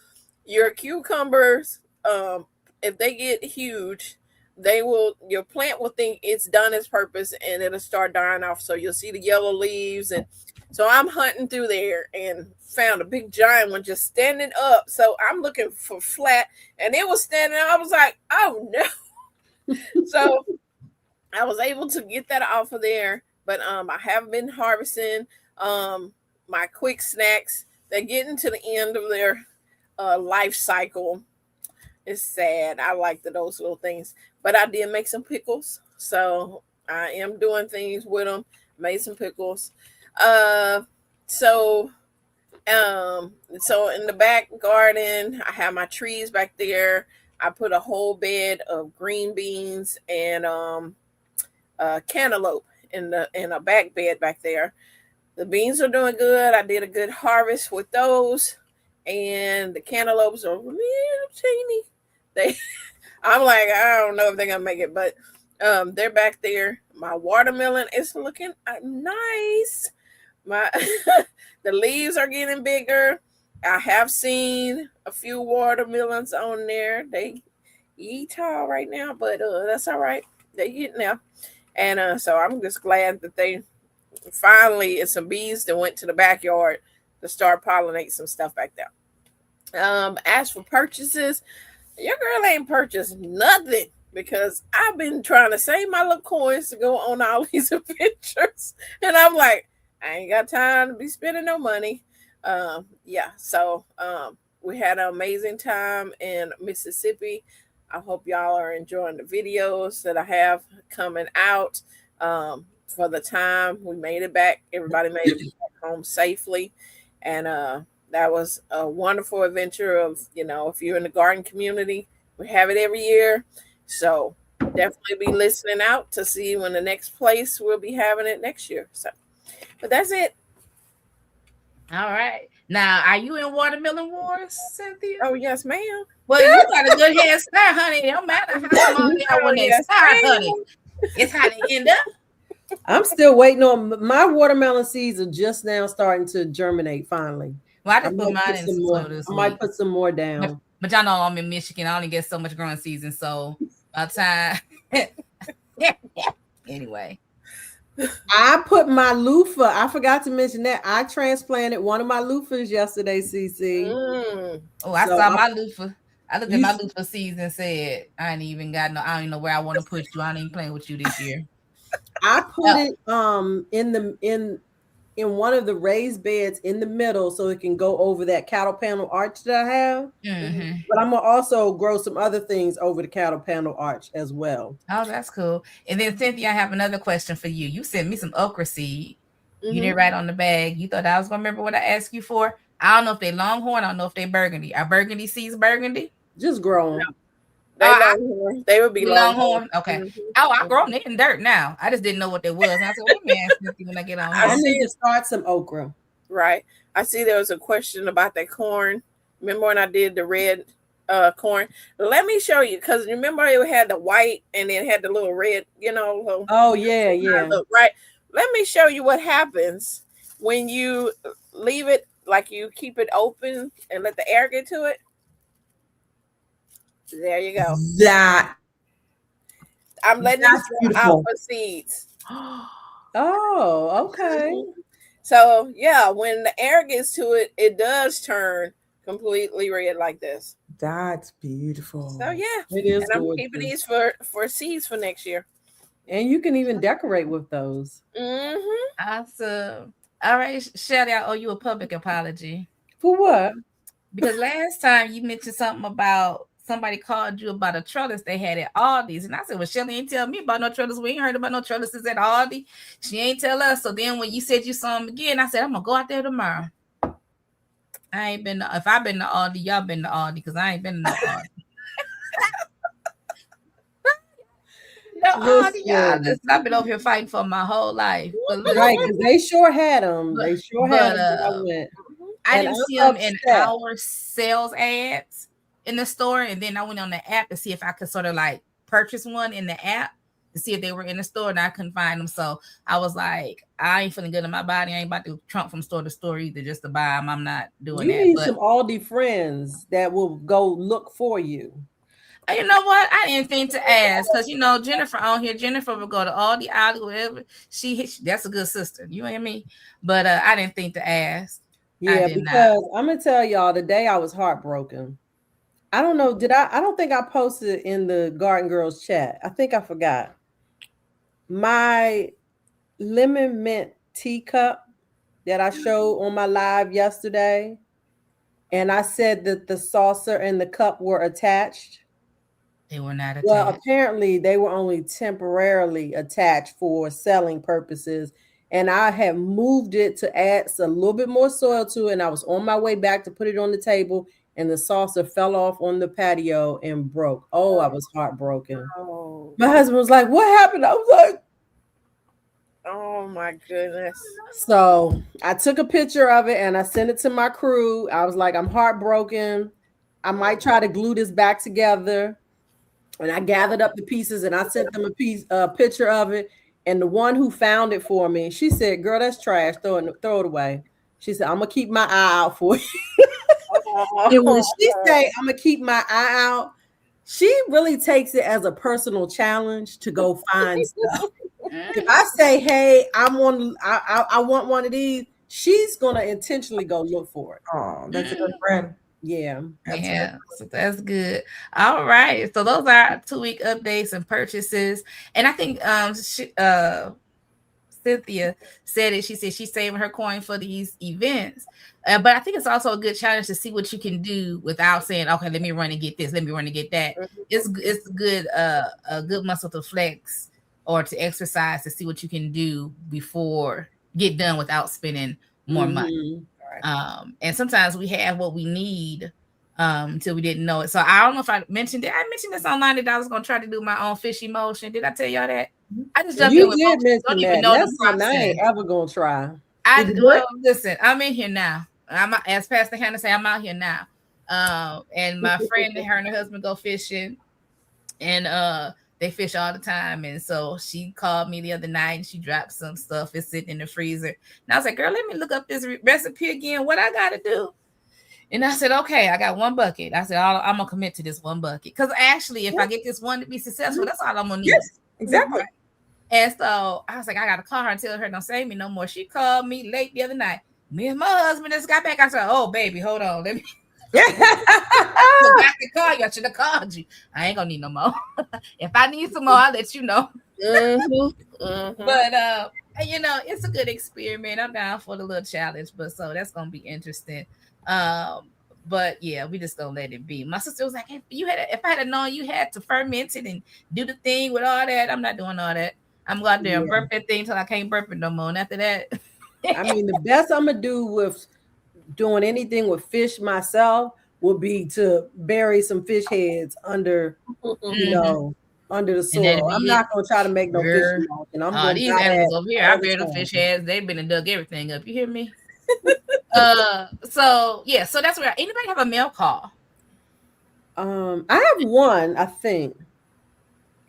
your cucumbers, if they get huge, your plant will think it's done its purpose, and it'll start dying off. So you'll see the yellow leaves. And so I'm hunting through there and found a big giant one just standing up. So I'm looking for flat, and it was standing up. I was like, oh no. So I was able to get that off of there, but I have been harvesting my quick snacks. They're getting to the end of their life cycle. It's sad. I like those little things, but I did make some pickles, so I am doing things with them. Made some pickles. So in the back garden, I have my trees back there. I put a whole bed of green beans and cantaloupe in a back bed back there. The beans are doing good. I did a good harvest with those, and the cantaloupes are real teeny. I'm like, I don't know if they're gonna make it, but they're back there. My watermelon is looking nice. The leaves are getting bigger. I have seen a few watermelons on there. They eat tall right now, but that's all right. They get now. And so I'm just glad that they finally, it's some bees that went to the backyard to start pollinate some stuff back there. As for purchases, your girl ain't purchased nothing because I've been trying to save my little coins to go on all these adventures. And I'm like, I ain't got time to be spending no money. So we had an amazing time in Mississippi. I hope y'all are enjoying the videos that I have coming out. For the time we made it back, everybody made it back home safely. And that was a wonderful adventure of, if you're in the garden community, we have it every year. So definitely be listening out to see when the next place we'll be having it next year. So, but that's it. All right. Now, are you in Watermelon Wars, Cynthia? Oh, yes, ma'am. Well, you got a good head start, honey. It don't matter how long you want to start, honey. It's how they end up. I'm still waiting on my watermelon seeds are just now starting to germinate finally. Well, I just put mine in some more this week. I might put some more down. But y'all know I'm in Michigan. I only get so much growing season. So by the time anyway. I put my loofah. I forgot to mention that. I transplanted one of my loofahs yesterday, CC. Oh, I saw my loofah. I looked at my loofah seeds and said, I don't even know where I want to put you. I ain't even playing with you this year. I put it in one of the raised beds in the middle so it can go over that cattle panel arch that I have. Mm-hmm. But I'm gonna also grow some other things over the cattle panel arch as well. Oh, that's cool. And then Cynthia, I have another question for you. You sent me some okra seed. You didn't write on the bag. You thought I was gonna remember what I asked you for. I don't know if they Longhorn. I don't know if they Burgundy. Are Burgundy seeds Burgundy? Just growing. They Longhorn. They would be Longhorn. Okay. Oh, I grown it in dirt now. I just didn't know what they was. And I said, let me ask you when I get on here. I need to start some okra. Right. I see there was a question about that corn. Remember when I did the red corn? Let me show you, because remember it had the white and it had the little red, little, oh yeah. Right. Let me show you what happens when you leave it, like you keep it open and let the air get to it. There you go. I'm letting this out for seeds. Oh, okay. So yeah, when the air gets to it, it does turn completely red like this. That's beautiful. So yeah, it is. And I'm keeping these for seeds for next year. And you can even decorate with those. Awesome. All right, Shelly, I owe you a public apology. For what? Because last time you mentioned something about somebody called you about a trellis they had at Aldi's. And I said, well, Shelly ain't tell me about no trellis. We ain't heard about no trellises at Aldi. She ain't tell us. So then when you said you saw them again, I said, I'm going to go out there tomorrow. I ain't been, if I've been to Aldi, y'all been to Aldi, because I ain't been to no Aldi. Listen, I've been over here fighting for my whole life. Right, because they sure had them. They sure had them. I didn't see them in our sales ads in the store, and then I went on the app to see if I could sort of like purchase one in the app to see if they were in the store, and I couldn't find them. So I was like, I ain't feeling good in my body. I ain't about to trump from store to store either just to buy them. I'm not doing that. You need some Aldi friends that will go look for you. You know what? I didn't think to ask, because Jennifer on here. Jennifer would go to Aldi, whatever. That's a good sister. You and me. But I didn't think to ask. Yeah, because I'm gonna tell y'all, the day I was heartbroken. I don't know. I don't think I posted in the Garden Girls chat. I think I forgot. My lemon mint teacup that I showed on my live yesterday, and I said that the saucer and the cup were attached. They were not attached. Well, apparently they were only temporarily attached for selling purposes. And I had moved it to add a little bit more soil to it. And I was on my way back to put it on the table, and the saucer fell off on the patio and broke. Oh, I was heartbroken. Oh. My husband was like, what happened? I was like, oh my goodness. So I took a picture of it and I sent it to my crew. I was like, I'm heartbroken. I might try to glue this back together. And I gathered up the pieces and I sent them a picture of it. And the one who found it for me, she said, girl, that's trash. Throw it away. She said, I'm going to keep my eye out for you. And when she say, I'm going to keep my eye out, she really takes it as a personal challenge to go find stuff. If I say, hey, I want one of these, she's going to intentionally go look for it. Oh, that's a good friend. Yeah. So that's good. All right. So those are 2-week updates and purchases. And I think Cynthia said it. She said she's saving her coin for these events. But I think it's also a good challenge to see what you can do without saying, okay, let me run and get this, let me run and get that. It's good, a good muscle to flex or to exercise to see what you can do before get done without spending more money. And sometimes we have what we need until we didn't know it. So I don't know if I mentioned it. I mentioned this online that I was going to try to do my own fishy motion. Did I tell y'all that? I just jumped in with motion. Don't even know the process. I ain't ever going to try. Listen, I'm in here now. As Pastor Hannah say, I'm out here now. And my friend and her husband go fishing, and they fish all the time. And so she called me the other night and she dropped some stuff. It's sitting in the freezer. And I was like, girl, let me look up this recipe again. What I got to do? And I said, okay, I got one bucket. I said, I'm going to commit to this one bucket. Because actually, if I get this one to be successful, that's all I'm going to need. Yes, exactly. Right? And so I was like, I got to call her and tell her don't save me no more. She called me late the other night. Me and my husband just got back. I said, oh, baby, hold on. Let me. I could call you. I should have called you. I ain't gonna need no more. If I need some more, I'll let you know. But it's a good experiment. I'm down for the little challenge, but so that's gonna be interesting. But yeah, we just don't let it be. My sister was like, if I had known you had to ferment it and do the thing with all that, I'm not doing all that. I'm going out there and burp that thing till I can't burp it no more. And after that, I mean, the best I'm gonna do with doing anything with fish myself would be to bury some fish heads under, you know, under the And that'd soil. be I'm it. not gonna try to make no fish Girl. emulsion. I'm gonna These buy animals that over here, I all the buried the time. fish heads. They've been and dug everything up. You hear me? So yeah, so that's where anybody have a mail call. I have one, I think,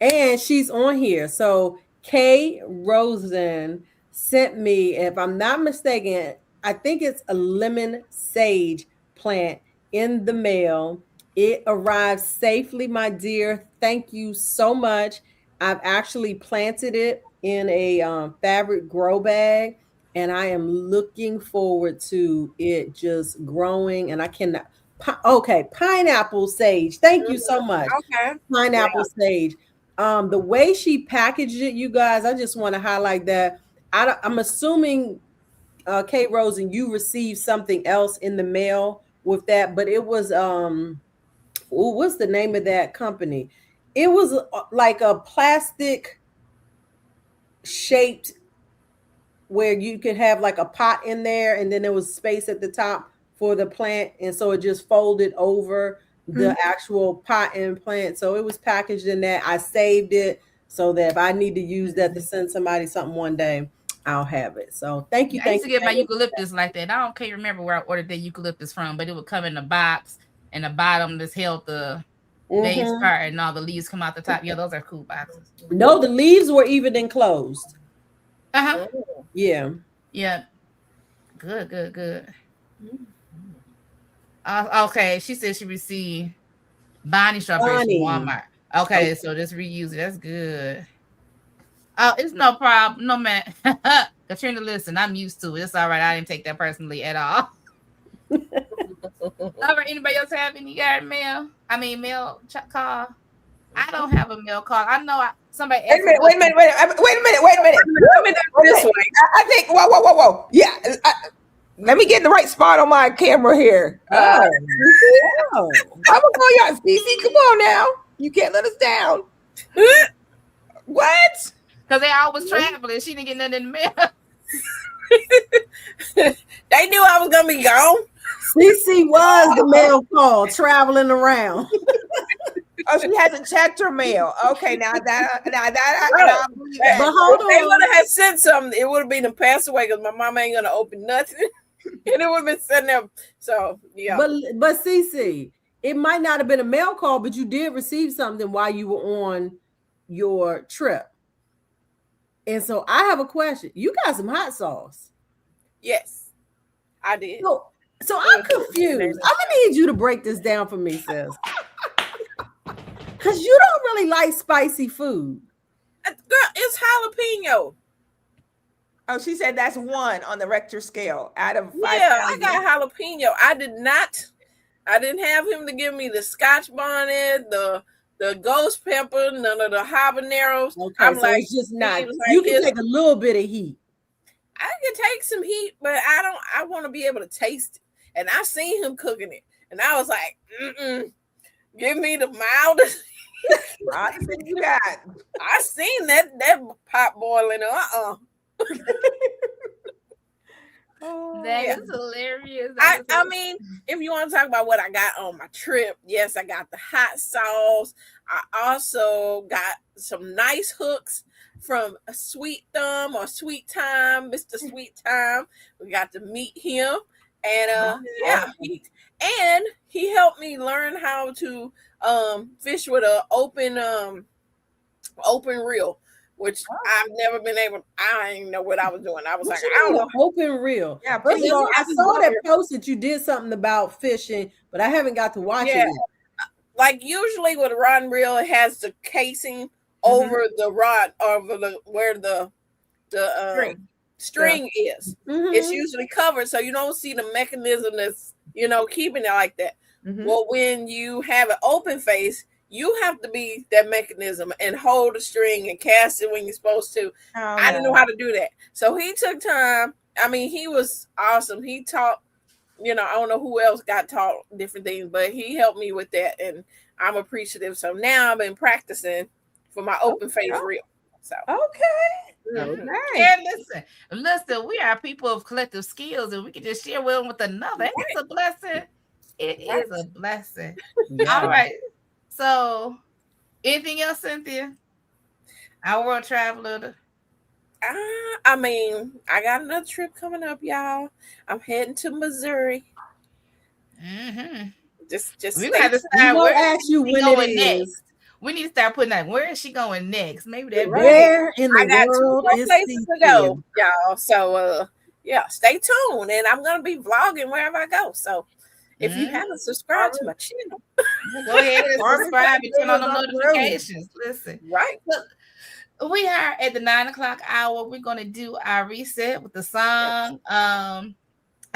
and she's on here. So Kay Rosen sent me, if I'm not mistaken, I think it's a lemon sage plant in the mail. It arrived safely, my dear. Thank you so much. I've actually planted it in a fabric grow bag, and I am looking forward to it just growing. And I cannot. Okay, pineapple sage. Thank you so much. Okay. Pineapple sage. The way she packaged it, you guys, I just want to highlight that. I'm assuming, Kate Rosen, you received something else in the mail with that, but it was what's the name of that company? It was like a plastic shaped where you could have like a pot in there, and then there was space at the top for the plant, and so it just folded over the actual pot and plant. So it was packaged in that. I saved it so that if I need to use that to send somebody something one day, I'll have it. So thank you. I Thank used to you. get my eucalyptus like that. I can't remember where I ordered the eucalyptus from, but it would come in a box, and the bottom just held the base part, and all the leaves come out the top. Yeah, those are cool boxes. No, the leaves were even enclosed. Yeah. Yeah. Good. Okay, she said she received Bonnie strawberries from Walmart. Okay, so just reuse it. That's good. Oh, it's no problem. No, man. Katrina, listen, I'm used to it. It's all right. I didn't take that personally at all. All right. Anybody else have any garden mail? I mean, mail call? I don't have a mail call. I know somebody asked me. Wait a minute. This way. I think, whoa. Yeah. Let me get in the right spot on my camera here. I'm gonna call y'all. Cece, come on now. You can't let us down. What? Because they always traveling. She didn't get nothing in the mail. They knew I was gonna be gone. Cece was the mail call traveling around. Oh, she hasn't checked her mail. Okay, now that. But hold on. They would have sent something. It would have been passed away because my mom ain't gonna open nothing, and it would have been sitting there. So yeah. But Cece, it might not have been a mail call, but you did receive something while you were on your trip. And so I have a question. You got some hot sauce. Yes, I did. So I'm confused. I'm gonna need you to break this down for me, sis. Because you don't really like spicy food. Girl, it's jalapeno. Oh, she said that's 1 on the Richter scale out of 5. Yeah, I got jalapeno. I didn't have him to give me the Scotch bonnet, the ghost pepper, none of the habaneros. Okay, I'm so like, it's just not. like You can take a little bit of heat. I can take some heat, but I want to be able to taste it. And I seen him cooking it, and I was like, give me the mildest. You got. I seen that pot boiling. That is hilarious. I mean, if you want to talk about what I got on my trip, yes, I got the hot sauce. I also got some nice hooks from a Sweet Thumb or Sweet Time, Mr. Sweet Time. We got to meet him, and he helped me learn how to fish with an open reel, which I've never been able. I didn't know what I was doing. I was like, I don't know. Open reel. Yeah, First of all, I saw that post that you did something about fishing, but I haven't got to watch it yet. Like usually with a rod and reel, it has the casing over the rod, over where the string is. It's usually covered, so you don't see the mechanism that's keeping it like that. Well, when you have an open face, you have to be that mechanism and hold the string and cast it when you're supposed to. I didn't know how to do that. So he took time. I mean, he was awesome. He taught, I don't know who else got taught different things, but he helped me with that. And I'm appreciative. So now I've been practicing for my open face reel. So Okay. mhm. And listen, we are people of collective skills, and we can just share one with another. It's a blessing. It is a blessing. Yeah. All right. So, anything else, Cynthia? Our world traveler. I mean, I got another trip coming up, y'all. I'm heading to Missouri. Mm-hmm. Just We stay got to tuned. We decide will where ask you she when going it next. is. We need to start putting that. Where is she going next? Maybe that. Where in the I got 2 world more is places to CC? go, y'all. So yeah, stay tuned, and I'm gonna be vlogging wherever I go. So if you haven't subscribed to my channel, Go ahead and Barbara subscribe and turn on the up the road. notifications. Listen. right? Look, we are at the 9:00 hour. We're gonna do our reset with the song.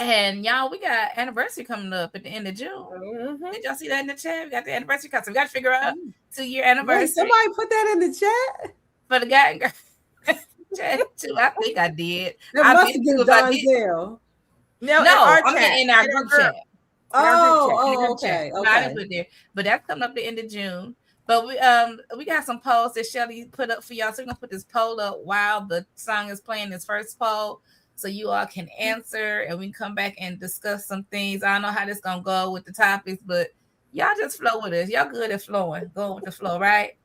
And y'all, we got anniversary coming up at the end of June. Mhm. Did y'all see that in the chat? We got the anniversary coming. So we got to figure out 2-year anniversary. Wait, somebody put that in the chat? For the guy and girl. Chat too. I think I did. That I must did have too been if I did. Donzel. No, No, our I chat. mean in our group chat. Okay. No, I didn't put it there. But that's coming up the end of June. But we got some polls that Shelly put up for y'all. So we're gonna put this poll up while the song is playing, this first poll, so you all can answer and we can come back and discuss some things. I don't know how this gonna go with the topics, but y'all just flow with us. Y'all good at flowing. Go with the flow, right?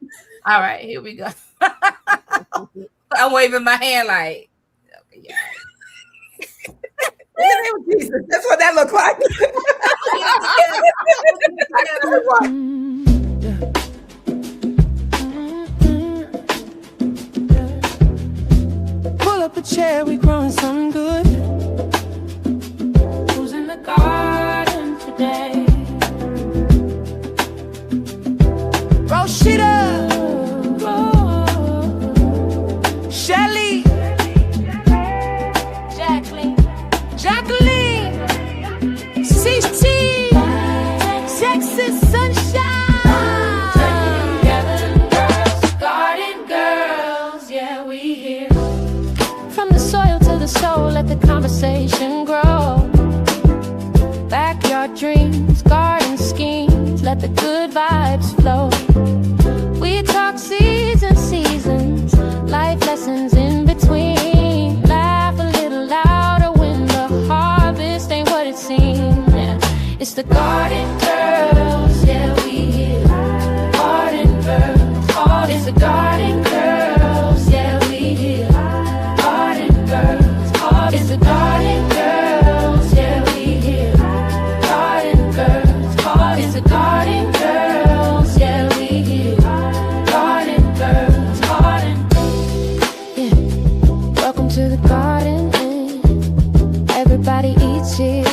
All right, here we go. I'm waving my hand like, okay, yeah. In the name of Jesus, that's what that looked like. Pull up a chair, we growing something good. Who's in the garden today? Roshita, Shelly, Jacqueline, CT, Texas sunshine. Garden girls, yeah, we here. From the soil to the soul, let the conversation grow. Backyard dreams, garden schemes, let the good vibes flow. We talk seeds and seasons, life lessons in between. Laugh a little louder when the harvest ain't what it seems. Yeah. It's the garden girls, yeah, we here. Garden girls, it's the garden girls, yeah, we here. Garden girls, it's the garden girls, yeah, we here. Garden girls, it's the garden girls, yeah, we here. Garden girls, yeah. Welcome to the garden, everybody eats here.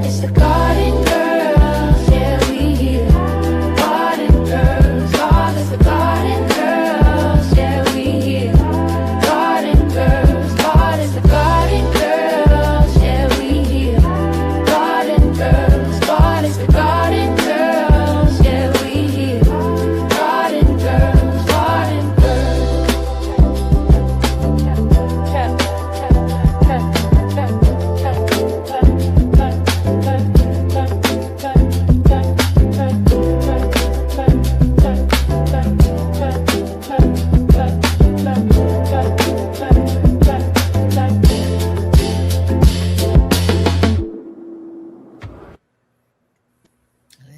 It's the garden girls, yeah, we here. Garden girls, it's the garden girls, yeah, we here. Garden girls, it's the garden girls, yeah, we here. Garden girls, it's the garden girls, yeah, we here. Garden girls, garden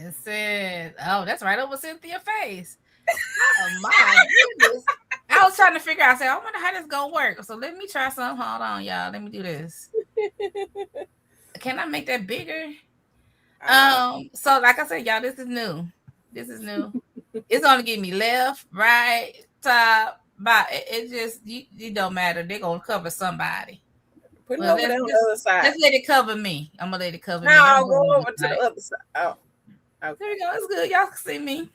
Listen. Oh, that's right over Cynthia's face. Oh my goodness. I was trying to figure out, I said, I wonder how this gonna work. So let me try some. Hold on, y'all. Let me do this. Can I make that bigger? So like I said, y'all, this is new. It's only give me left, right, top, bottom. It just it don't matter. They're gonna cover somebody. Put it Well, over there on the other side. Let's let it cover me. I'm gonna let it cover me. No, I'm go going over to the other side. Oh, okay. There we go. It's good. Y'all can see me.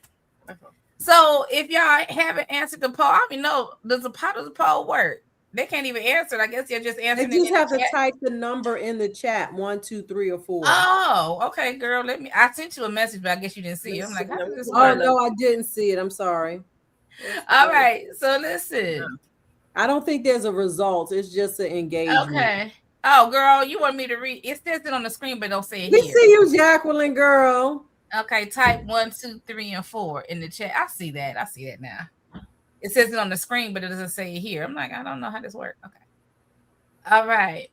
Uh-huh. So if y'all haven't answered the poll, I don't even know, how does the poll work? They can't even answer it. I guess they're just answering. They just have to type the number in the chat, 1, 2, 3, or 4. Oh, okay, girl. I sent you a message, but I guess you didn't see it. I'm like, how does this Oh work? no, I didn't see it. I'm sorry. All right. So listen. I don't think there's a result. It's just an engagement. Okay. Oh, girl, you want me to read? It says it on the screen, but don't say it We here. see you, Jacqueline, girl. Okay, type 1, 2, 3, and 4 in the chat. I see that. I see that now. It says it on the screen, but it doesn't say it here. I'm like, I don't know how this works. Okay. All right.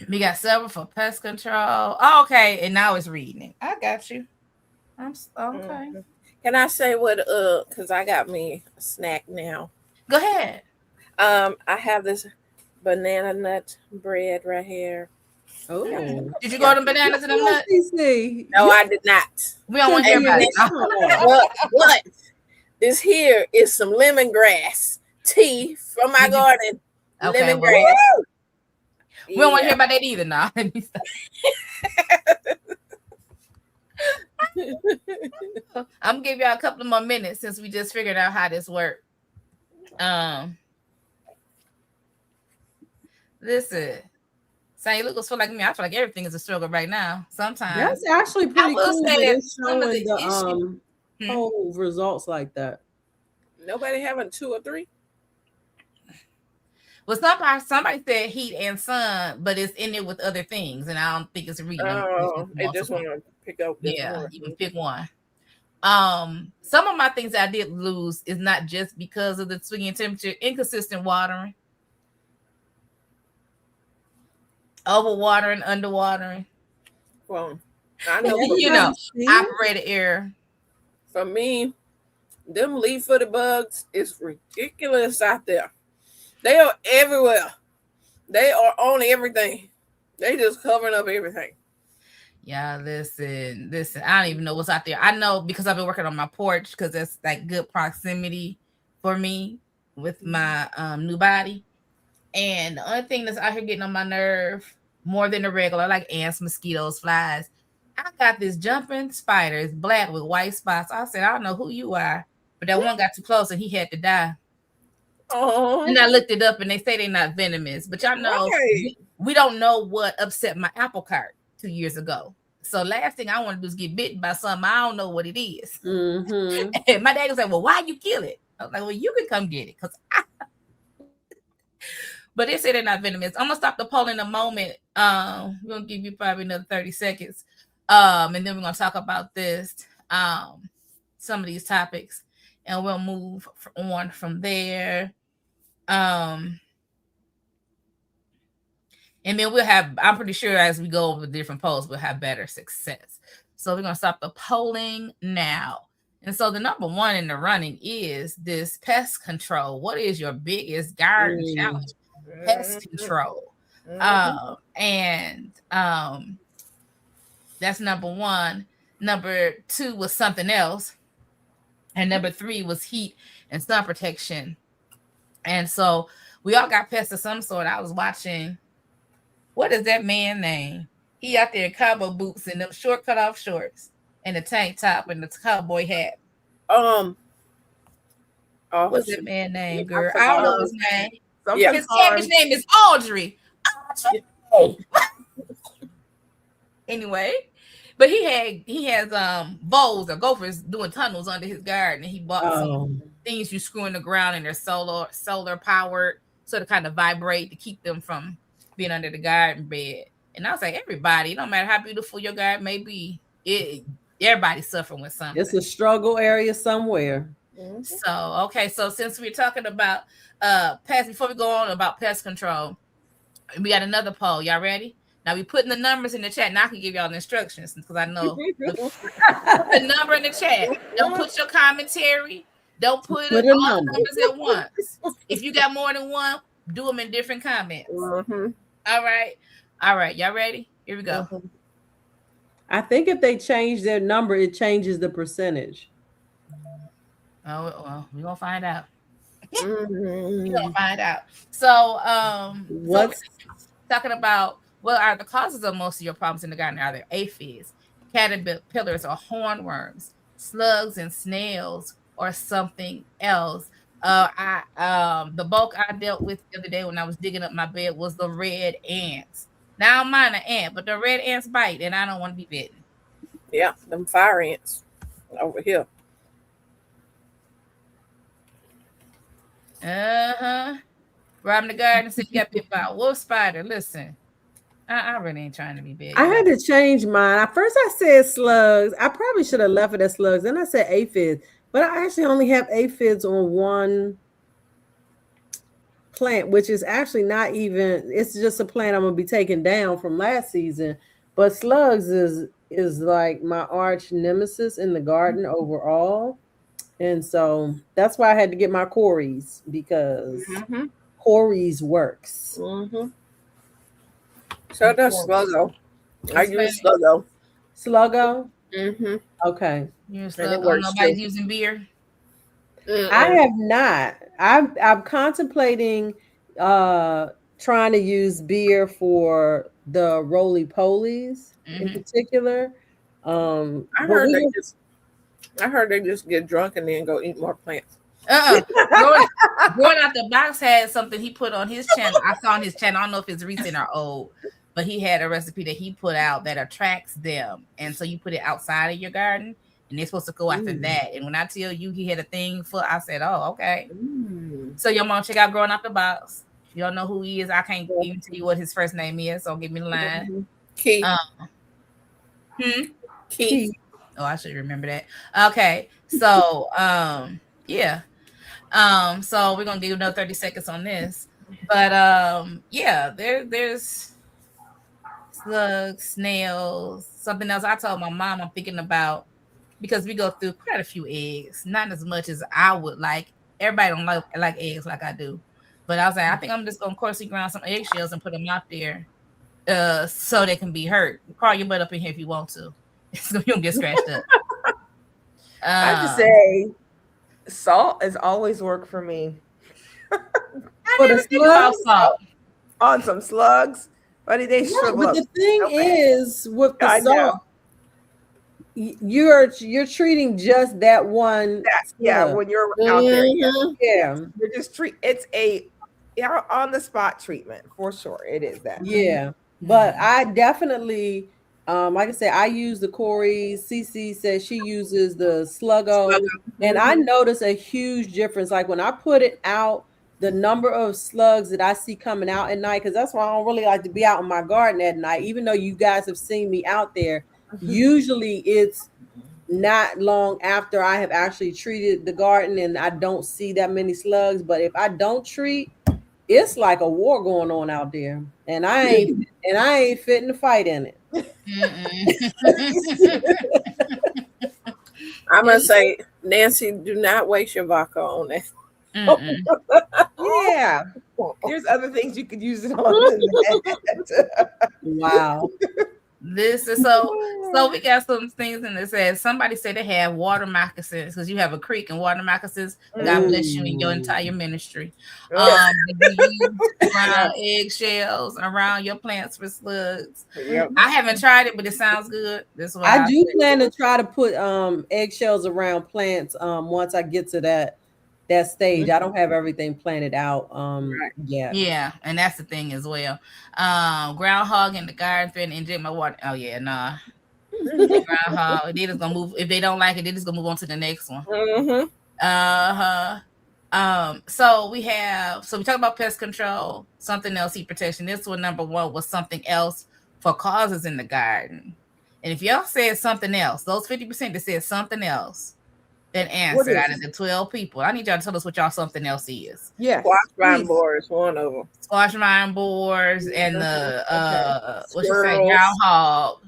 We got several for pest control. Oh, okay. And now it's reading it. I got you. I'm okay. Can I say what? Because I got me a snack now. Go ahead. I have this banana nut bread right here. Oh, did you go to bananas and them nuts? No, I did not. We don't want to hear about it. But this here is some lemongrass tea from my garden. Okay, lemongrass. We don't want to hear about that either now. I'm gonna give y'all a couple of more minutes since we just figured out how this works. Listen, St. Lucas feel like me. I feel like everything is a struggle right now. Sometimes that's actually pretty cool. That it's showing the issues. whole results like that. Nobody having 2 or 3. Well, somebody said heat and sun, but it's in it with other things, and I don't think it's reading. Oh, they just want to pick up. Yeah, you can pick one. Some of my things I did lose is not just because of the swinging temperature, inconsistent watering, overwatering, underwatering. Well, I know operator error. For me, them leaf-footed bugs is ridiculous out there. They are everywhere. They are on everything. They just covering up everything. Yeah, listen. I don't even know what's out there. I know because I've been working on my porch because that's like good proximity for me with my new body. And the only thing that's out here getting on my nerve more than the regular, like ants, mosquitoes, flies. I got this jumping spider. It's black with white spots. I said, I don't know who you are, but that one got too close and he had to die. Oh. And I looked it up and they say they're not venomous, but y'all know we don't know what upset my apple cart 2 years ago. So last thing I want to do is get bitten by something I don't know what it is. Mm-hmm. And my dad was like, well, why you kill it? I was like, well, you can come get it. But they say they're not venomous. I'm gonna stop the poll in a moment. We're gonna give you probably another 30 seconds. And then we're gonna talk about this, some of these topics, and we'll move on from there. And then we'll have, I'm pretty sure as we go over different polls, we'll have better success. So we're going to stop the polling now. And so the number one in the running is this pest control. What is your biggest garden challenge? Pest control. That's number one. Number two was something else. And number three was heat and sun protection. And so we all got pests of some sort. I was watching, what is that man name? He out there in cowboy boots and them short cut off shorts and the tank top and the cowboy hat. What's that man name, girl? I don't know his name. His cabbage name is Audrey. Anyway, but he has voles or gophers doing tunnels under his garden, and he bought some things you screw in the ground, and they're solar powered, so to kind of vibrate to keep them from being under the garden bed. And I was like, everybody, no matter how beautiful your garden may be, everybody's suffering with something. It's a struggle area somewhere. Mm-hmm. So, okay, so since we're talking about pest, before we go on about pest control, we got another poll. Y'all ready? Now we putting the numbers in the chat. Now I can give y'all the instructions because I know the number in the chat. Don't put your commentary. Don't put all the numbers at once. If you got more than one, do them in different comments. Mm-hmm. All right. Y'all ready? Here we go. Mm-hmm. I think if they change their number, it changes the percentage. Oh, well, we're gonna find out. Mm-hmm. We're gonna find out. So, what's talking about? What are the causes of most of your problems in the garden? Are there aphids, caterpillars, or hornworms, slugs and snails, or something else? The bulk I dealt with the other day when I was digging up my bed was the red ants. Now I'm an ant, but the red ants bite, and I don't want to be bitten. Yeah, them fire ants over here. Robbing the garden said you got bit by a wolf spider. Listen, I really ain't trying to be big. I had to change mine. At first, I said slugs. I probably should have left it as slugs. Then I said aphids, but I actually only have aphids on one plant, which is actually not even. It's just a plant I'm gonna be taking down from last season. But slugs is like my arch nemesis in the garden overall, and so that's why I had to get my Corey's because Corey's works. So does Sluggo. I use Sluggo. Sluggo. You're Okay. a And slug. it Oh, works nobody's too. using beer. I have not. I'm contemplating trying to use beer for the roly polies in particular. I But heard we I heard they just get drunk and then go eat more plants. Going out the box had something he put on his channel. I saw on his channel. I don't know if it's recent or old, but he had a recipe that he put out that attracts them. And so you put it outside of your garden and they're supposed to go after that. And when I tell you he had a thing for, I said, oh, okay. So your mom check out Growing Out the Box. If you don't know who he is, I can't even tell you what his first name is. So give me the line. Keith. Keith. Oh, I should remember that. Okay. So yeah. So we're gonna give you another 30 seconds on this. But yeah, there's slugs, snails, something else. I told my mom I'm thinking about because we go through quite a few eggs, not as much as I would like. Everybody don't like eggs like I do. But I was like, I think I'm just gonna coarsely ground some eggshells and put them out there so they can be hurt. Crawl your butt up in here if you want to. So you don't get scratched up. I have to say, salt has always worked for me. for the slugs, salt. On some slugs, buddy, they yeah, shrivel but up. the thing is with the I know. salt, you're treating just that one. When you're out there, Yeah. you're just it's a on the spot treatment for sure. It is that. Yeah. But I definitely like I said, I use the Corey. Cece says she uses the Sluggo. And I notice a huge difference. Like when I put it out, the number of slugs that I see coming out at night, because that's why I don't really like to be out in my garden at night, even though you guys have seen me out there. Usually it's not long after I have actually treated the garden and I don't see that many slugs. But if I don't treat, it's like a war going on out there. And I ain't fitting to fight in it. I'm gonna say, Nancy, do not waste your vodka on that. Yeah, there's other things you could use it on. Wow. This is so we got some things in there. Says somebody said they have water moccasins because you have a creek and water moccasins. God bless you in your entire ministry. You around eggshells around your plants for slugs. I haven't tried it, but it sounds good. This is what I do plan to try to put eggshells around plants once I get to that stage. I don't have everything planted out yet. Yeah, and that's the thing as well. Groundhog in the garden threatening to inject my water. Oh yeah, nah. Groundhog. They just gonna move. If they don't like it, they just gonna move on to the next one. So we talk about pest control, something else, heat protection. This one, number one, was something else for causes in the garden. And if y'all said something else, those 50% that said something else, that answered out of the 12 people. I need y'all to tell us what y'all something else is. Yeah. Squash vine borer is one of them. Squash vine borers and the what you say, groundhog.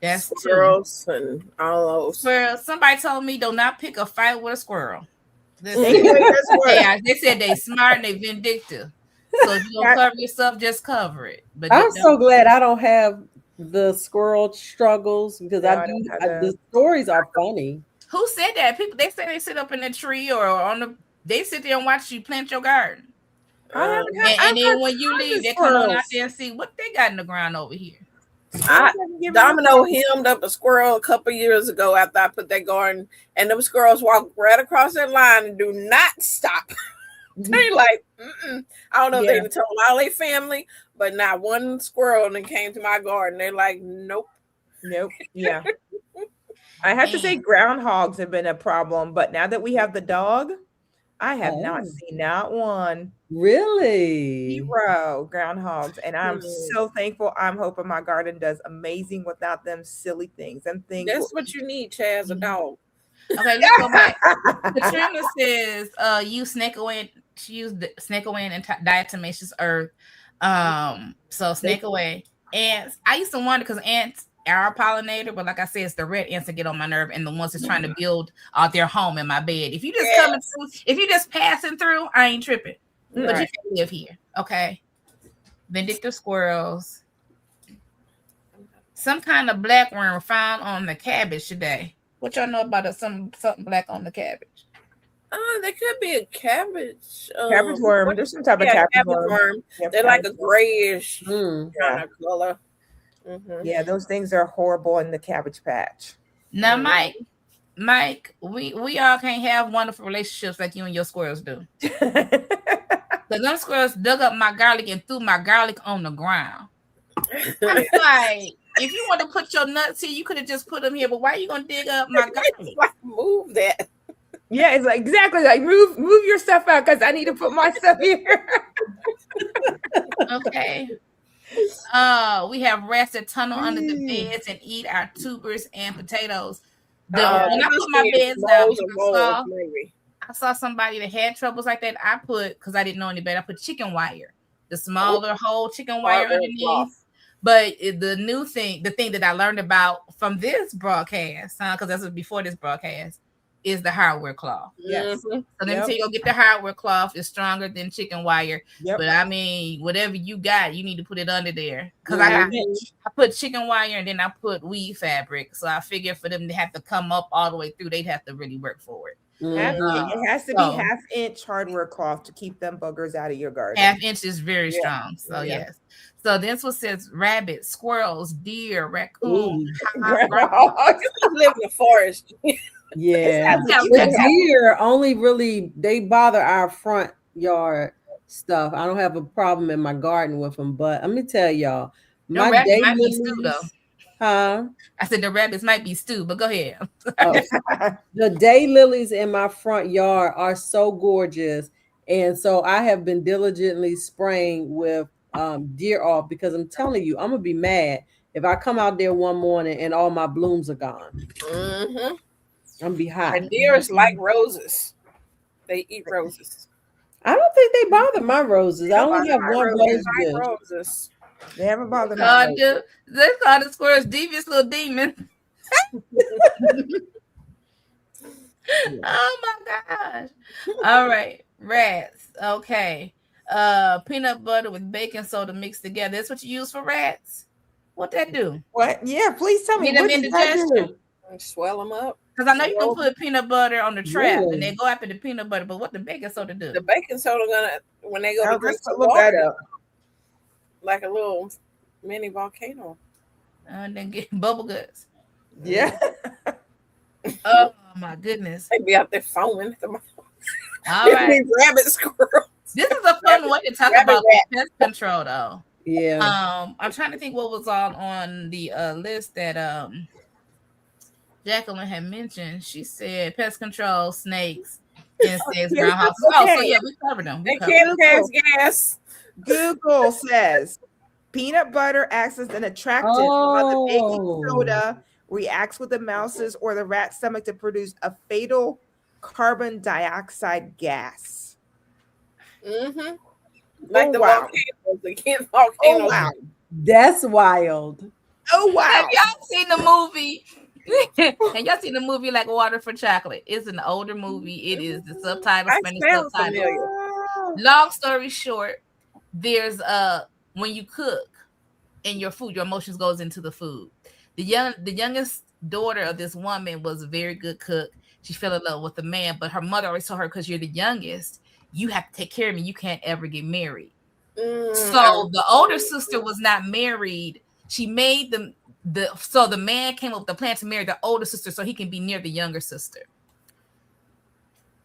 That's squirrels and all those. Squirrels. Somebody told me do not pick a fight with a squirrel. They said they smart and they vindictive. So if you don't cover yourself, just cover it. But I'm so glad I don't have the squirrel struggles because the stories are funny. Who said that? People they say they sit up in the tree or they sit there and watch you plant your garden. And then when you leave, they come on out there and see what they got in the ground over here. Domino hemmed up a squirrel a couple years ago after I put that garden, and them squirrels walk right across that line and do not stop. They like, I don't know if they even told all their family, but not one squirrel that came to my garden. They're like, nope. Yeah. I have to say groundhogs have been a problem, but now that we have the dog, I have not seen not one. Really? 0 groundhogs, and I'm Hmm. so thankful. I'm hoping my garden does amazing without them silly things. I'm thankful. That's what you need, Chaz, a dog. Okay, let's go back. Katrina says, use snake away. She used the snake away and diatomaceous earth. So snake away. Ants. I used to wonder because ants are a pollinator, but like I said, it's the red ants that get on my nerve and the ones that's trying to build out their home in my bed. If you just coming through, if you just passing through, I ain't tripping. But you can't live here. Okay. Vindictive squirrels. Some kind of black worm found on the cabbage today. What y'all know about something black on the cabbage? There could be a cabbage. Cabbage worm. There's some type of cabbage worm. Yep, They're like a grayish kind of color. Mm-hmm. Yeah, those things are horrible in the cabbage patch. Now, Mike, we all can't have wonderful relationships like you and your squirrels do. Because them squirrels dug up my garlic and threw my garlic on the ground. I'm like, if you want to put your nuts here, you could have just put them here. But why are you gonna dig up my garlic? Like, move that. Yeah, it's like exactly like move your stuff out because I need to put my stuff here. Okay. We have rats that tunnel under the beds and eat our tubers and potatoes. When I put my beds down, I saw somebody that had troubles like that. I put, because I didn't know any better, I put chicken wire, the smaller whole chicken wire underneath. But the thing that I learned about from this broadcast, because this was before this broadcast, is the hardware cloth. Yes. So let me tell you, go get the hardware cloth. It's stronger than chicken wire. But I mean, whatever you got, you need to put it under there. Because I put chicken wire and then I put weave fabric. So I figure for them to have to come up all the way through, they'd have to really work for it. It has to be half-inch hardware cloth to keep them buggers out of your garden. Half-inch is very strong. So yes. So this one says rabbits, squirrels, deer, raccoons, live in the forest. Yeah, the deer only really they bother our front yard stuff. I don't have a problem in my garden with them, but let me tell y'all, my rabbits might be stew though. Huh? I said the rabbits might be stew, but go ahead. The daylilies in my front yard are so gorgeous, and so I have been diligently spraying with deer off because I'm telling you, I'm gonna be mad if I come out there one morning and all my blooms are gone. Mm-hmm. I'm be hot. And deers like roses. They eat roses. I don't think they bother my roses. I only have one roses. They haven't bothered me. They call the squirrels devious little demons. Oh my gosh. All right. Rats. Okay. Peanut butter with baking soda mixed together. That's what you use for rats? What that do? What? Yeah, please tell me. Get them indigestion. Swell them up. Because I know you can put peanut butter on the trap and they go after the peanut butter, but what the baking soda do? The baking soda when they go to drink some look water, that up. like a little mini volcano. And then get bubble guts. Yeah. Oh my goodness. They be out there foaming. All right. Rabbit squirrels. This is a fun way to talk about pest control though. Yeah. I'm trying to think what was on the list that Jacqueline had mentioned. She said pest control, snakes, insects, groundhogs. Oh, so yeah, we covered them. They can't pass gas. Google says peanut butter acts as an attractant while the baking soda reacts with the mouse's or the rat's stomach to produce a fatal carbon dioxide gas. Mm-hmm. Like volcanoes. They can't volcanoes. Oh, wow. That's wild. Oh, wow. Have y'all seen the movie? And y'all seen the movie like Water for Chocolate? It's an older movie. It is the subtitle, Spanish subtitle. Long story short, there's when you cook and your food, your emotions goes into the food. The youngest daughter of this woman was a very good cook. She fell in love with the man, but her mother always told her, because you're the youngest, you have to take care of me. You can't ever get married. So the older sister was not married. She made so the man came up with the plan to marry the older sister so he can be near the younger sister.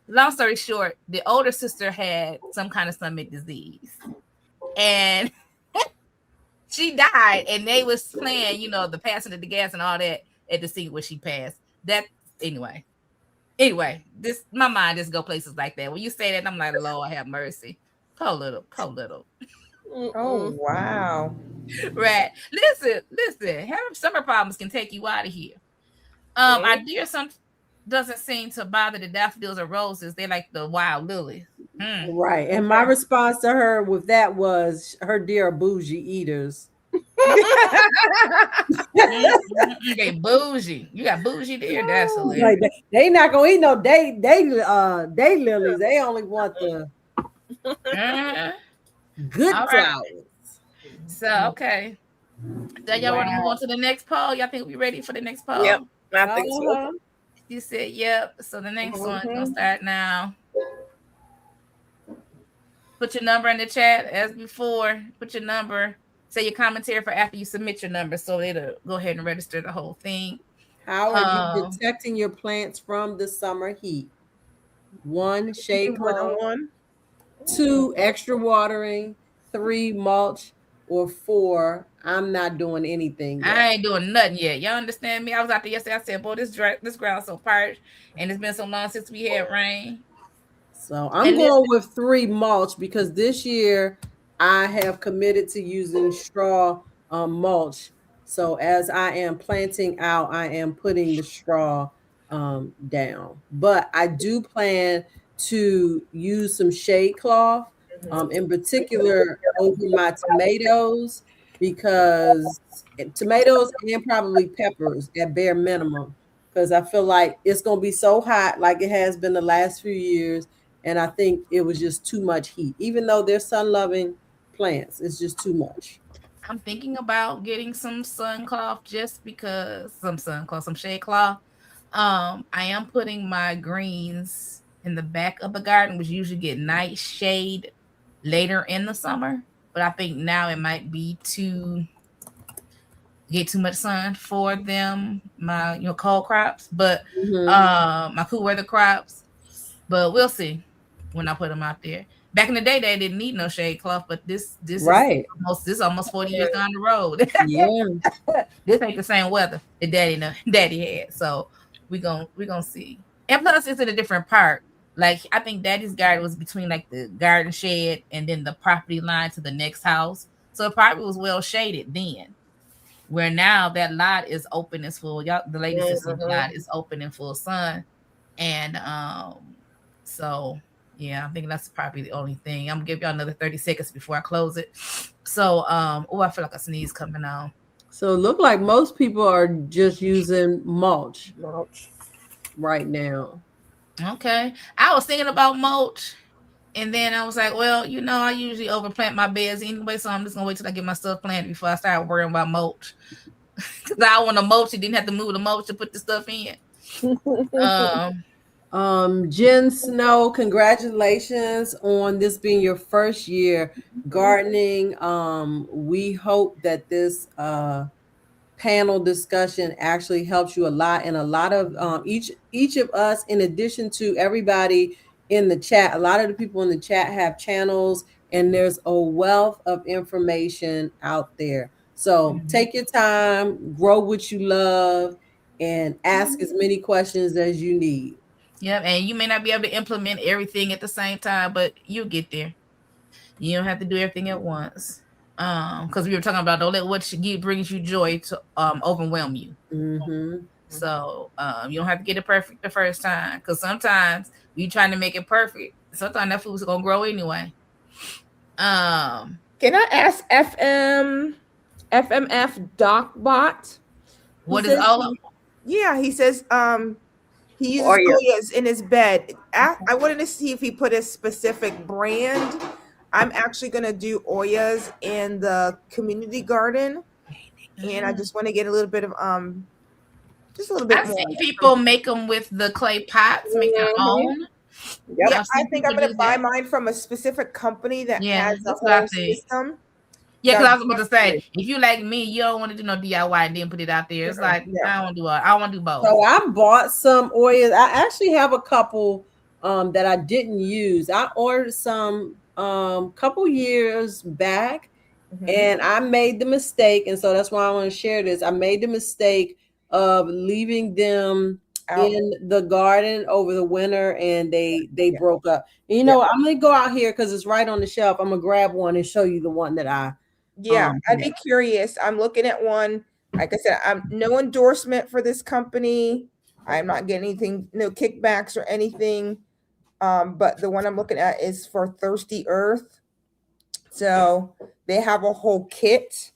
Long story short, the older sister had some kind of stomach disease, and she died. And they was playing, the passing of the gas and all that at the scene where she passed. That anyway, this my mind just go places like that. When you say that, I'm like, Lord have mercy. Po little. Oh, wow. Right. Listen. Having summer problems can take you out of here. Our deer doesn't seem to bother the daffodils or roses. They like the wild lilies. Right. And my response to her with that was her deer are bougie eaters. They bougie. You got bougie deer. That's hilarious. Like they not gonna eat no day lilies. They only want the good All right. flowers. So okay. So y'all want to move on to the next poll? Y'all think we ready for the next poll? Yep, I think so. You said yep. So the next one gonna start now. Put your number in the chat as before. Put your number. Say your commentary for after you submit your number, so it'll go ahead and register the whole thing. How are you protecting your plants from the summer heat? 1, shade cloth. 2, extra watering. 3, mulch. Or 4, I'm not doing anything yet. I ain't doing nothing yet. Y'all understand me? I was out there yesterday. I said, boy, this ground's so parched, and it's been so long since we had rain. So I'm going with 3, mulch, because this year I have committed to using straw mulch. So as I am planting out, I am putting the straw down. But I do plan to use some shade cloth, in particular over my tomatoes, because tomatoes and probably peppers at bare minimum, because I feel like it's going to be so hot like it has been the last few years. And I think it was just too much heat. Even though they're sun-loving plants, it's just too much. I'm thinking about getting some sun cloth just because some shade cloth. I am putting my greens in the back of the garden, which usually get nice shade later in the summer. But I think now it might be to get too much sun for them, my cold crops, but my cool weather crops. But we'll see when I put them out there. Back in the day, they didn't need no shade cloth, but this right. is almost 40 years down the road. Yeah, this ain't the same weather that daddy had. So we gonna see. And plus, it's in a different part. Like I think Daddy's garden was between like the garden shed and then the property line to the next house, so it probably was well shaded then. Where now that lot is open and full. Y'all, the ladies see the lot is open and full sun, and so yeah, I think that's probably the only thing. I'm gonna give y'all another 30 seconds before I close it. So I feel like a sneeze coming on. So it looked like most people are just using mulch right now. Okay, I was thinking about mulch, and then I was like, well, I usually overplant my beds anyway, so I'm just gonna wait till I get my stuff planted before I start worrying about mulch. Because I want to mulch, you didn't have to move the mulch to put the stuff in. Jen Snow, congratulations on this being your first year gardening. We hope that this panel discussion actually helps you a lot, and a lot of each of us, in addition to everybody in the chat, a lot of the people in the chat have channels, and there's a wealth of information out there. So take your time, grow what you love, and ask as many questions as you need. Yep, and you may not be able to implement everything at the same time, but you'll get there. You don't have to do everything at once. Because we were talking about don't let what brings you joy to overwhelm you. So you don't have to get it perfect the first time, because sometimes you trying to make it perfect. Sometimes that food's gonna grow anyway. Can I ask FMF DocBot? What is all of? Yeah, he says he uses Oyas in his bed. I wanted to see if he put a specific brand. I'm actually going to do Oyas in the community garden, and I just want to get a little bit of just a little bit more. I see people make them with the clay pots, make their own. Yep. Yeah, I think I'm going to buy mine from a specific company that has the whole system. Yeah, because I was about to say, if you like me, you don't want to do no DIY and then put it out there. It's like I want to do both. So I bought some Oyas. I actually have a couple that I didn't use. I ordered some couple years back, and I made the mistake, and so that's why I want to share this. I made the mistake of leaving them in the garden over the winter, and they Yeah. broke up. And, you know, I'm gonna go out here because it's right on the shelf. I'm gonna grab one and show you the one that I I'd be curious. I'm looking at one. Like I said, I'm no endorsement for this company. I'm not getting anything, no kickbacks or anything. But the one I'm looking at is for Thirsty Earth. So they have a whole kit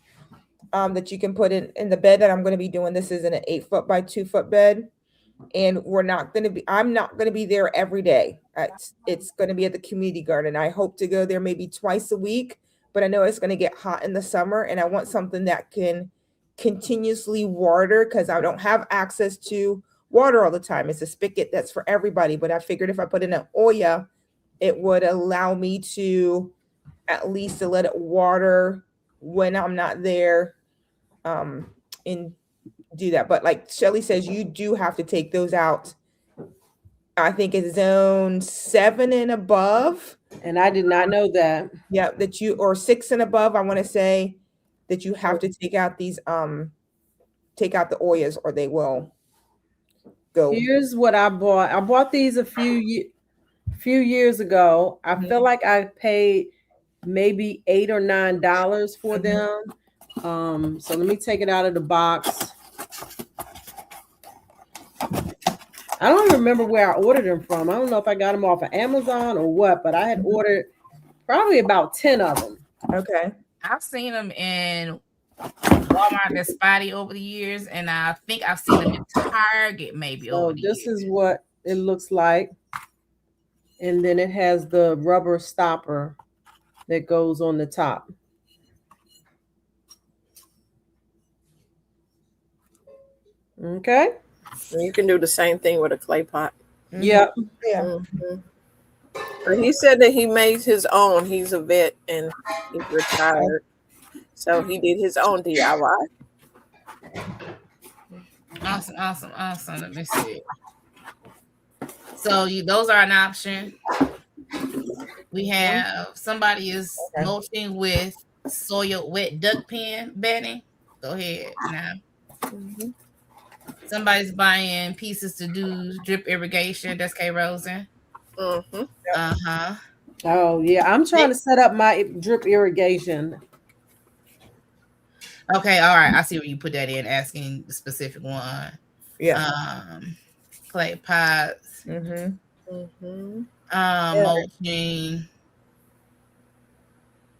that you can put in the bed that I'm going to be doing. This is in an 8 foot by 2 foot bed. And I'm not going to be there every day. It's going to be at the community garden. I hope to go there maybe twice a week, but I know it's going to get hot in the summer, and I want something that can continuously water because I don't have access to water all the time. It's a spigot that's for everybody, but I figured if I put in an Oya, it would allow me to at least to let it water when I'm not there, and do that. But like Shelly says, you do have to take those out. I think it's zone 7 and above. and I did not know that. Yeah, that you or 6 and above. I want to say that you have to take out these take out the Oyas or they will go. Here's what I bought. I bought these a few years ago. I feel like I paid maybe $8 or $9 for them. So let me take it out of the box. I don't even remember where I ordered them from. I don't know if I got them off of Amazon or what, but I had ordered probably about 10 of them. Okay. I've seen them in Walmart and Spotty over the years, and I think I've seen them in Target maybe over the this years. is what it looks like. And then it has the rubber stopper that goes on the top. Okay. And you can do the same thing with a clay pot. Yep. Yeah. Mhm. But he said that he made his own. He's a vet and he's retired. So he did his own DIY. Awesome. Let me see. So those are an option. We have somebody is mulching with soil wet duck pen bedding. Go ahead now. Mhm. Somebody's buying pieces to do drip irrigation. That's K. Rosen. Mhm. Oh, yeah. I'm trying to set up my drip irrigation. Okay, all right. I see where you put that in, asking the specific one. Yeah. Clay pots. Mm-hmm. Mulching.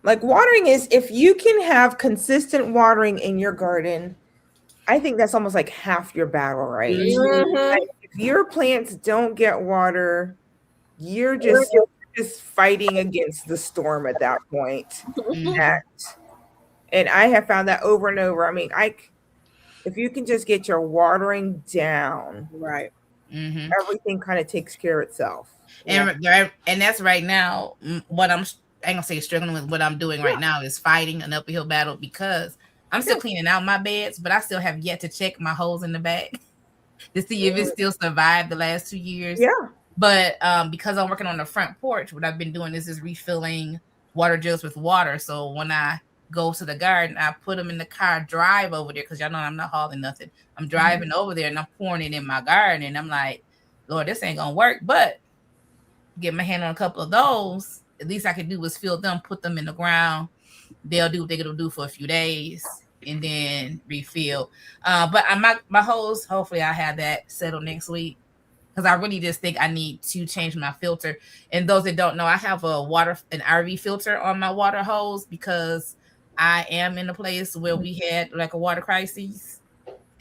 Like watering is if you can have consistent watering in your garden, I think that's almost like half your battle, right? Mhm. Like, if your plants don't get water, you're just fighting against the storm at that point. And I have found that over and over. I mean, if you can just get your watering down, Right. everything kind of takes care of itself. And that's right now what I ain't gonna say struggling with. What I'm doing right now is fighting an uphill battle because I'm still cleaning out my beds, but I still have yet to check my holes in the back to see if it still survived the last 2 years. Yeah. But because I'm working on the front porch, what I've been doing is refilling water jugs with water. So when I go to the garden, I put them in the car, drive over there because y'all know I'm not hauling nothing. I'm driving over there and I'm pouring it in my garden, and I'm like, Lord, this ain't gonna work. But get my hand on a couple of those. At least I could do is fill them, put them in the ground. They'll do what they're gonna do for a few days and then refill. But my hose, hopefully I have that settled next week because I really just think I need to change my filter. And those that don't know, I have an RV filter on my water hose because I am in a place where we had like a water crisis.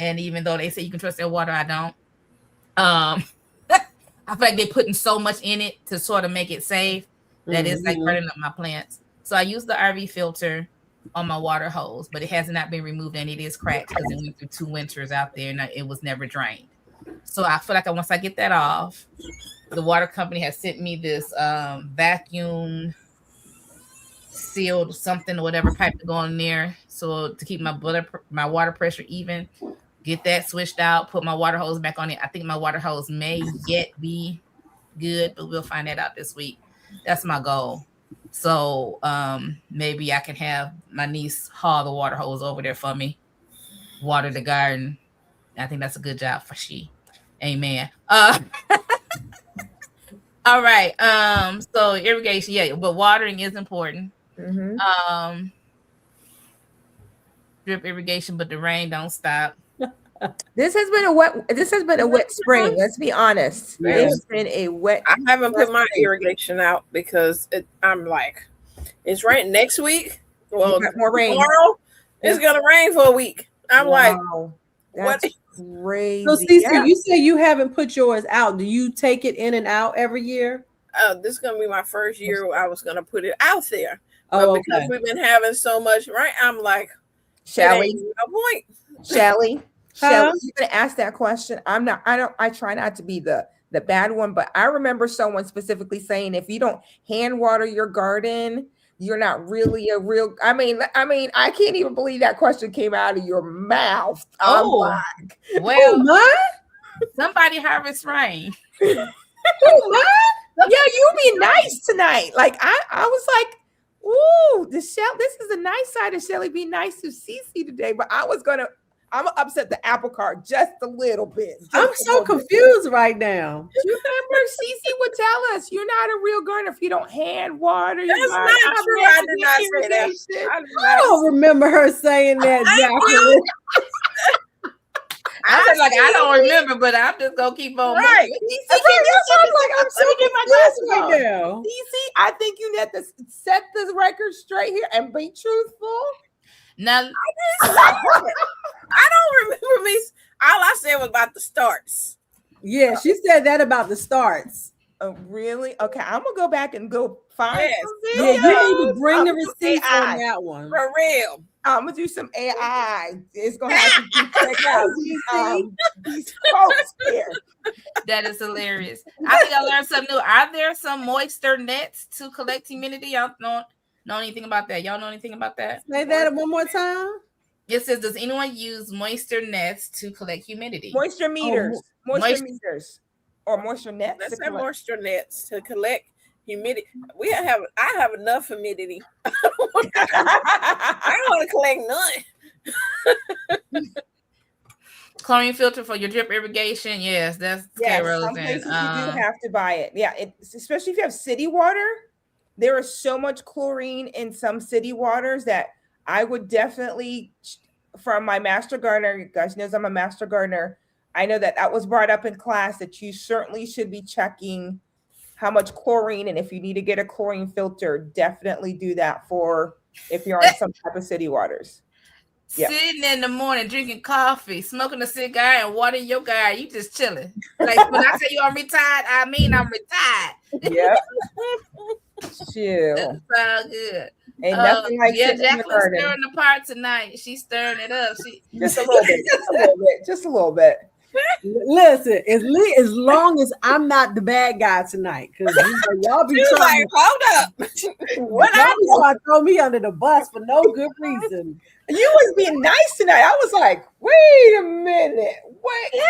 And even though they say you can trust their water, I don't. I feel like they're putting so much in it to sort of make it safe that it's like burning up my plants. So I use the RV filter on my water hose, but it has not been removed and it is cracked because it went through 2 winters out there and it was never drained. So I feel like once I get that off, the water company has sent me this vacuum sealed something or whatever pipe to go in there. So to keep my water pressure even. Get that switched out, put my water hose back on it. I think my water hose may yet be good, but we'll find that out this week. That's my goal. So maybe I can have my niece haul the water hose over there for me, water the garden. I think that's a good job for she. Amen. All right. So irrigation, yeah, but watering is important. Mhm. Drip irrigation, but the rain don't stop. This has been a wet spring. Let's be honest. Yeah. It has been a wet. I haven't put my spring. irrigation out because I'm like, it's raining next week. Well, got more rain. tomorrow it's gonna rain for a week. I'm like, Wow, what? that's crazy. So, Cece, you say you haven't put yours out. Do you take it in and out every year? This is gonna be my first year I was gonna put it out there. Oh, But because okay. we've been having so much rain, I'm like, Shelly, no point. Shelly, Huh? you're gonna ask that question. I try not to be the bad one, but I remember someone specifically saying if you don't hand water your garden, you're not really a real. I mean, I can't even believe that question came out of your mouth. Oh, like, well, Oh, my? somebody harvest rain. oh my, yeah, you be nice tonight. Like I was like, ooh, this is a nice side of Shelly. Be nice to Cece today, but I'm gonna upset the apple cart just a little bit. I'm so confused right now. You remember Cece would tell us you're not a real gardener if you don't hand water your That's garden. not true. I did not say that. I don't remember her saying that, Jacqueline. I said like I don't remember, but I'm just gonna keep on Right. moving. I'm so get my confused glasses right on. now. Cece, I think you need to set the record straight here and be truthful. Now I don't remember me. All I said was about the starts. Yeah, she said that about the starts. Oh, really? Okay, I'm gonna go back and go find Yes. some Yeah, you need videos. to bring I'm the gonna do receipts AI. on that one. For real. I'm gonna do some AI. It's gonna have to check out these folks here. that is hilarious. I think I learned something new. Are there some moisture nets to collect humidity? Y'all know anything about that? Y'all know anything about that? Say that one more time. It says, does anyone use moisture nets to collect humidity? Moisture meters, moisture meters, or moisture nets. Let's have moisture nets to collect humidity. I have enough humidity. I don't want to collect none. Chlorine filter for your drip irrigation. Yes, that's K-Rose. Some places you do have to buy it. Yeah, especially if you have city water. There is so much chlorine in some city waters that I would definitely, from my master gardener, you guys knows I'm a master gardener. I know that was brought up in class that you certainly should be checking how much chlorine, and if you need to get a chlorine filter, definitely do that for if you're on some type of city waters. Yeah. Sitting in the morning, drinking coffee, smoking a cigar, and watering your garden. You just chilling. Like when I say you are retired, I mean I'm retired. Yeah. Chill. That sounds good. Ain't nothing like Jacqueline's stirring the pot tonight. She's stirring it up. Just a little bit. Just a little bit. Listen, as long as I'm not the bad guy tonight, because y'all be trying to hold up. What y'all be trying to throw me under the bus for no good reason. You was being nice tonight. I was like, wait a minute. Wait.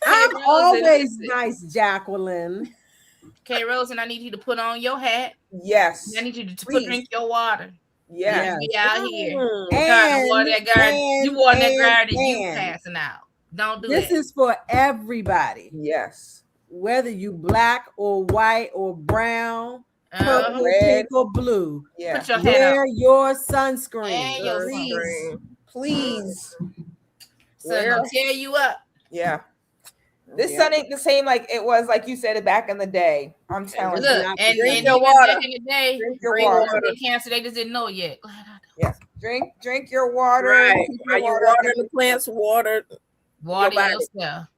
I'm always nice, Jacqueline. K-Rose, and I need you to put on your hat. Yes. I need you to drink your water. Yeah. Be out here. And water that garden. You water that garden, you passing out. Don't do this. This is for everybody. Yes. Whether you black or white or brown, purple, pink or blue. Yeah. Put your Wear your sunscreen. And your sunscreen. Please. So it'll tear you up. Yeah. This sun ain't the same like it was, like you said, back in the day. I'm telling you. And drink your water. Back in the day, drink your water. Cancer, they just didn't know it yet. Yes. Drink your water. Right. Are you watering the plants? Water yourself.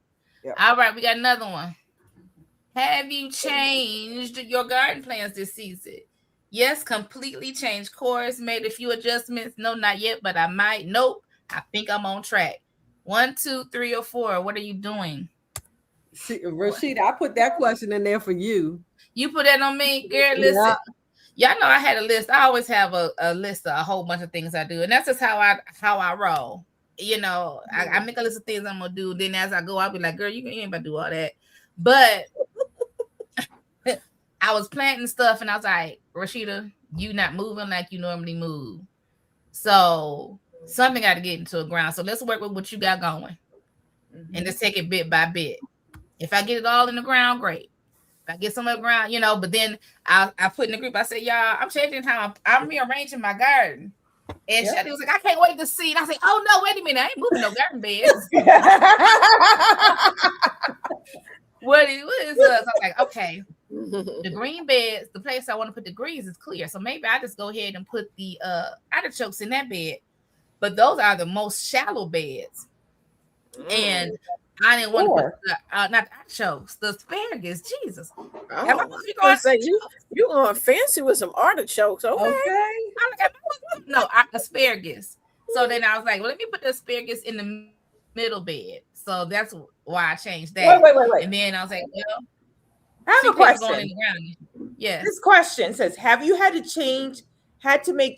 Yep. All right, we got another one. Have you changed your garden plans this season? Yes, completely changed course, made a few adjustments. No, not yet, but I might. Nope. I think I'm on track. 1, 2, 3, or 4. What are you doing? See, Rashida, I put that question in there for you. You put that on me, girl. Listen, y'all know I had a list. I always have a list of a whole bunch of things I do, and that's just how I roll. You know, I make a list of things I'm gonna do. Then as I go, I'll be like, girl, you ain't about to do all that. But I was planting stuff, and I was like, Rashida, you not moving like you normally move. So something got to get into the ground. So let's work with what you got going. and just take it bit by bit. If I get it all in the ground, great. If I get some of the ground, but then I put in the group, I said, y'all, I'm changing how I'm rearranging my garden. And Shelly was like, I can't wait to see. And I said, oh, no, wait a minute. I ain't moving no garden beds. What is us? I'm like, okay, the green beds, the place I want to put the greens is clear. So maybe I just go ahead and put the artichokes in that bed. But those are the most shallow beds. And I didn't want to put not the artichokes, the asparagus. Jesus. Am I going to say you going fancy with some artichokes? Okay. No, asparagus. So then I was like, well, let me put the asparagus in the middle bed. So that's why I changed that. Wait. And then I was like, well, I have a question. Yes. This question says, have you had to change had to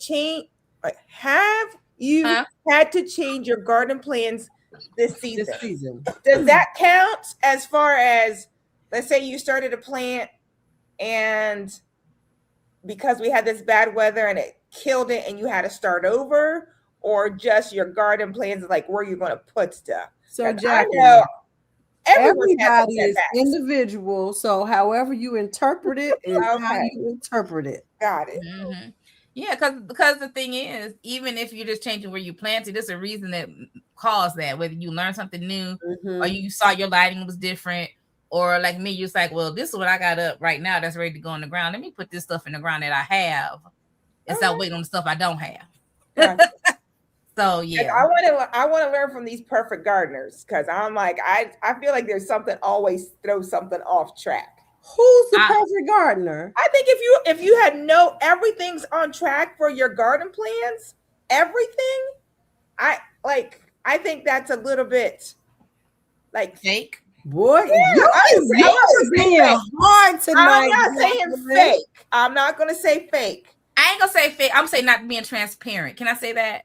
change your garden plans this season? Does that count as far as, let's say you started a plant and because we had this bad weather and it killed it and you had to start over, or just your garden plans, like where you're going to put stuff? So Jackie, everybody is individual. So however you interpret it is how you interpret it. Got it. Mm-hmm. Yeah, because the thing is, even if you're just changing where you planted, there's a reason that caused that. Whether you learned something new, or you saw your lighting was different, or like me, you're like, well, this is what I got up right now that's ready to go in the ground. Let me put this stuff in the ground that I have instead of waiting on the stuff I don't have. So yeah, I want to learn from these perfect gardeners, because I'm like, I feel like there's something always throws something off track. Who's the perfect gardener? I think if you had everything's on track for your garden plans, everything, I think that's a little bit like fake. Boy, you're being hard tonight. I'm not saying fake. I'm not gonna say fake. I ain't gonna say fake. I'm saying not being transparent. Can I say that?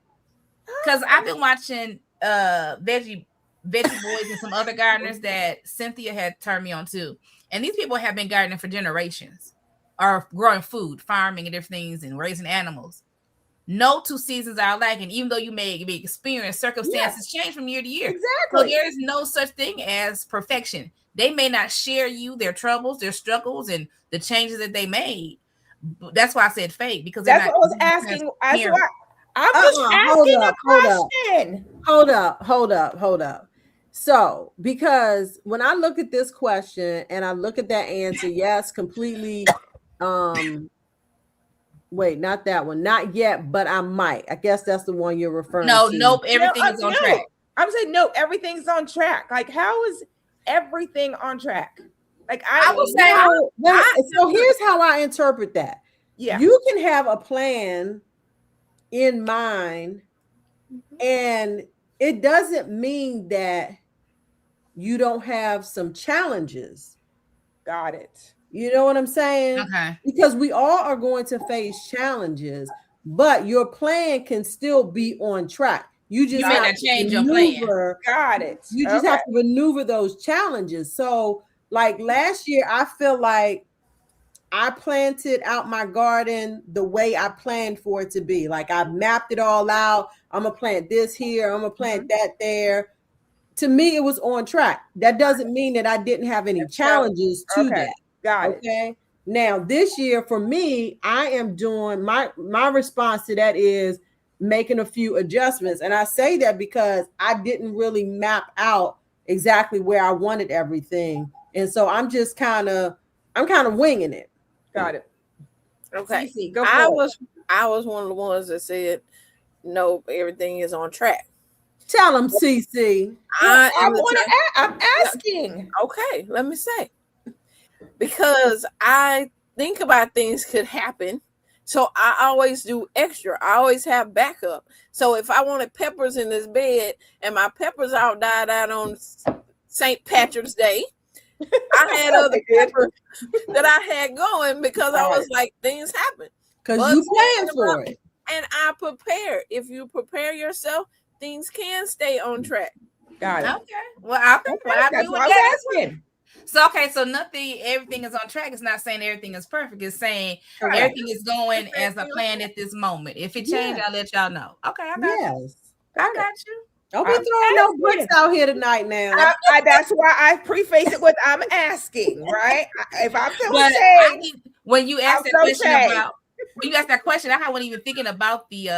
Because I've been watching Veggie Boys and some other gardeners that Cynthia had turned me on to. And these people have been gardening for generations, or growing food, farming and different things, and raising animals. No two seasons are alike, and even though you may experience circumstances change from year to year. Exactly. So there is no such thing as perfection. They may not share you their troubles, their struggles, and the changes that they made. That's why I said fake, because that's what I was asking. I'm just asking a question. Hold up. So, because when I look at this question and I look at that answer, yes, completely. Wait, not that one, not yet, but I might. I guess that's the one you're referring to. Nope, everything is on track. I'm saying no, everything's on track. Like, how is everything on track? Like, I would say. So here's how I interpret that. Yeah, you can have a plan in mind, and it doesn't mean that you don't have some challenges. Got it. You know what I'm saying? Okay. Because we all are going to face challenges, but your plan can still be on track. You just have to change your plan. Got it. You just have to maneuver those challenges. So, like last year, I feel like I planted out my garden the way I planned for it to be. Like, I mapped it all out. I'm gonna plant this here. I'm gonna plant that there. To me, it was on track. That doesn't mean that I didn't have any challenges to that. Got it. Okay. Now, this year for me, I am doing my response to that is making a few adjustments. And I say that because I didn't really map out exactly where I wanted everything. And so I'm kind of winging it. Got it. Okay. Cece, go I was one of the ones that said, no, everything is on track. Tell them, CC. I'm asking. Okay, let me say. Because I think about things could happen. So I always do extra. I always have backup. So if I wanted peppers in this bed and my peppers all died out on St. Patrick's Day, I had other peppers that I had going because I was like, things happen. Because you planned for it. And I prepare. If you prepare yourself, things can stay on track. Got it. Okay. Well, I that's what I was asking. So everything is on track. It's not saying everything is perfect. It's saying everything is going as I planned at this moment. If it changes, I'll let y'all know. Okay, I got you. I got you. Don't be throwing no bricks out here tonight now. That's why I preface it with I'm asking, right? If I'm feeling shade, when you ask I'm that question shade. about when you ask that question, I wasn't even thinking about the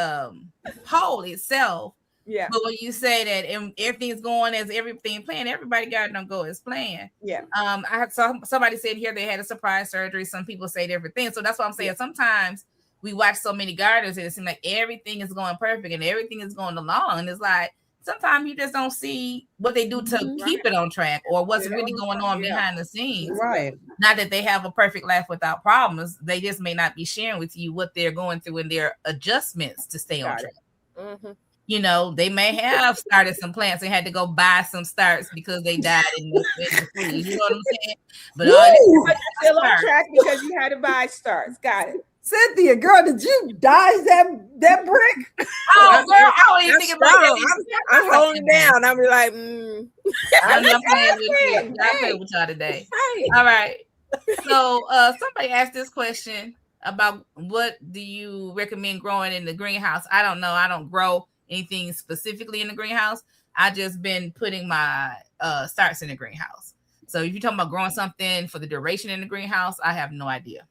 poll itself. Yeah. But when you say that and everything's going as everything planned, everybody got to go as planned. Yeah. I had somebody said here they had a surprise surgery. Some people say different things. So that's what I'm saying. Sometimes we watch so many gardeners and it seems like everything is going perfect and everything is going along. And it's like sometimes you just don't see what they do to keep it on track or what's really going on behind the scenes. Right. Not that they have a perfect life without problems. They just may not be sharing with you what they're going through and their adjustments to stay on track. Mm-hmm. You know, they may have started some plants and had to go buy some starts because they died in the freeze. You know what I'm saying? But you're still on track because you had to buy starts. Got it. Cynthia, girl, did you dodge that brick? Oh, girl, I don't even think about it. I'm holding down. I'm like, I'm not playing with you. I'm playing with y'all today. All right. So somebody asked this question about what do you recommend growing in the greenhouse? I don't know. I don't grow anything specifically in the greenhouse. I just been putting my starts in the greenhouse. So if you're talking about growing something for the duration in the greenhouse, I have no idea.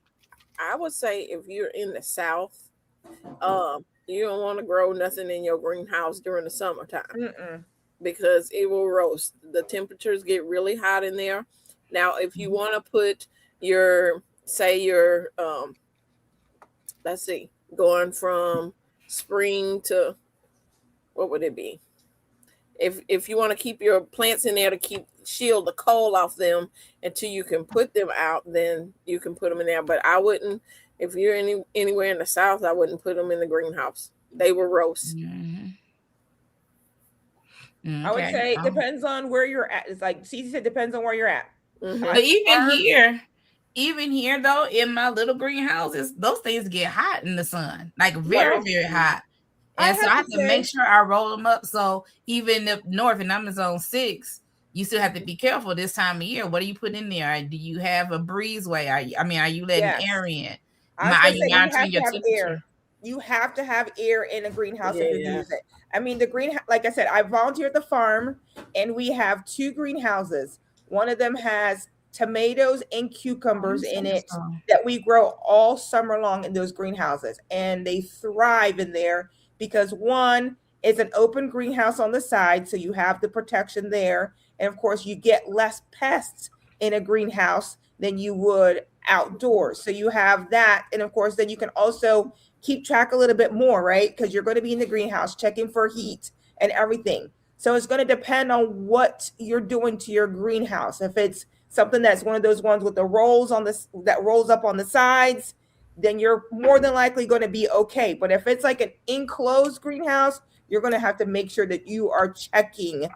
I would say if you're in the South, you don't want to grow nothing in your greenhouse during the summertime because it will roast. The temperatures get really hot in there. Now, if you want to put your let's see, going from spring to, what would it be? If you want to keep your plants in there to shield the cold off them until you can put them out, then you can put them in there. But I wouldn't, if you're anywhere in the South, I wouldn't put them in the greenhouse. They will roast. Mm-hmm. Okay. I would say it depends on where you're at. It's like Cece said, depends on where you're at. Mm-hmm. But even here though, in my little greenhouses, those things get hot in the sun, like very, very hot. And so I have to make sure I roll them up. So even up north, and I'm in zone 6, you still have to be careful this time of year. What do you put in there? Do you have a breezeway? Are you letting air in? Are you monitoring your temperature? You have to have air in a greenhouse if you use it. I mean, the greenhouse, like I said, I volunteer at the farm, and we have 2 greenhouses. One of them has tomatoes and cucumbers in it that we grow all summer long in those greenhouses, and they thrive in there because one is an open greenhouse on the side, so you have the protection there, and of course you get less pests in a greenhouse than you would outdoors. So you have that, and of course then you can also keep track a little bit more, right? Because you're going to be in the greenhouse checking for heat and everything. So it's going to depend on what you're doing to your greenhouse. If it's something that's one of those ones with the rolls on this that rolls up on the sides, then you're more than likely going to be okay. But if it's like an enclosed greenhouse, you're going to have to make sure that you are checking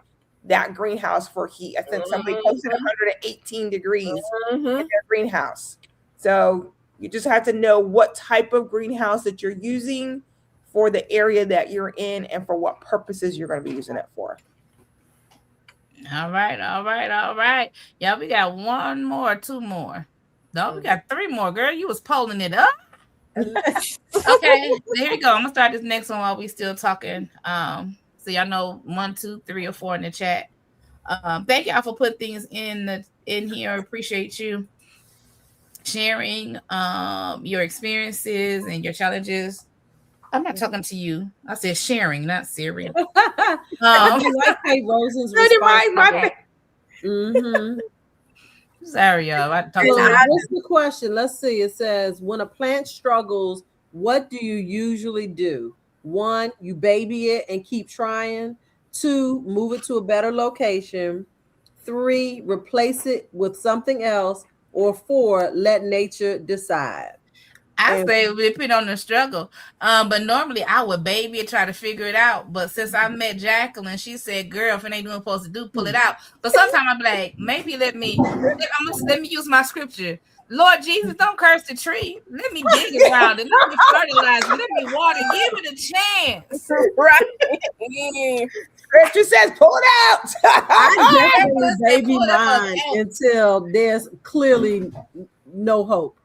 that greenhouse for heat. I think somebody posted 118 degrees in their greenhouse. So you just have to know what type of greenhouse that you're using for the area that you're in and for what purposes you're going to be using it for. All right. Yeah, we got 1 more, 2 more. No, we got 3 more, girl. You was polling it up. Okay, here we go. I'm gonna start this next one while we still talking. So y'all know 1, 2, 3, or 4 in the chat. Thank y'all for putting things in here. Appreciate you sharing your experiences and your challenges. I'm not talking to you. I said sharing, not Siri. like Kate Rosen's response. Sorry, y'all. What's the question? Let's see. It says, when a plant struggles, what do you usually do? 1, you baby it and keep trying. 2, move it to a better location. 3, replace it with something else. Or 4, let nature decide. I say it depends on the struggle. But normally I would baby it, try to figure it out. But since I met Jacqueline, she said, girl, if it ain't doing supposed to do, pull it out. But sometimes I'm like, maybe let me use my scripture. Lord Jesus, don't curse the tree. Let me dig around it. Let me fertilize it. Let me water. Give it a chance. Right. Scripture says, pull it out. I definitely baby mine until there's clearly no hope.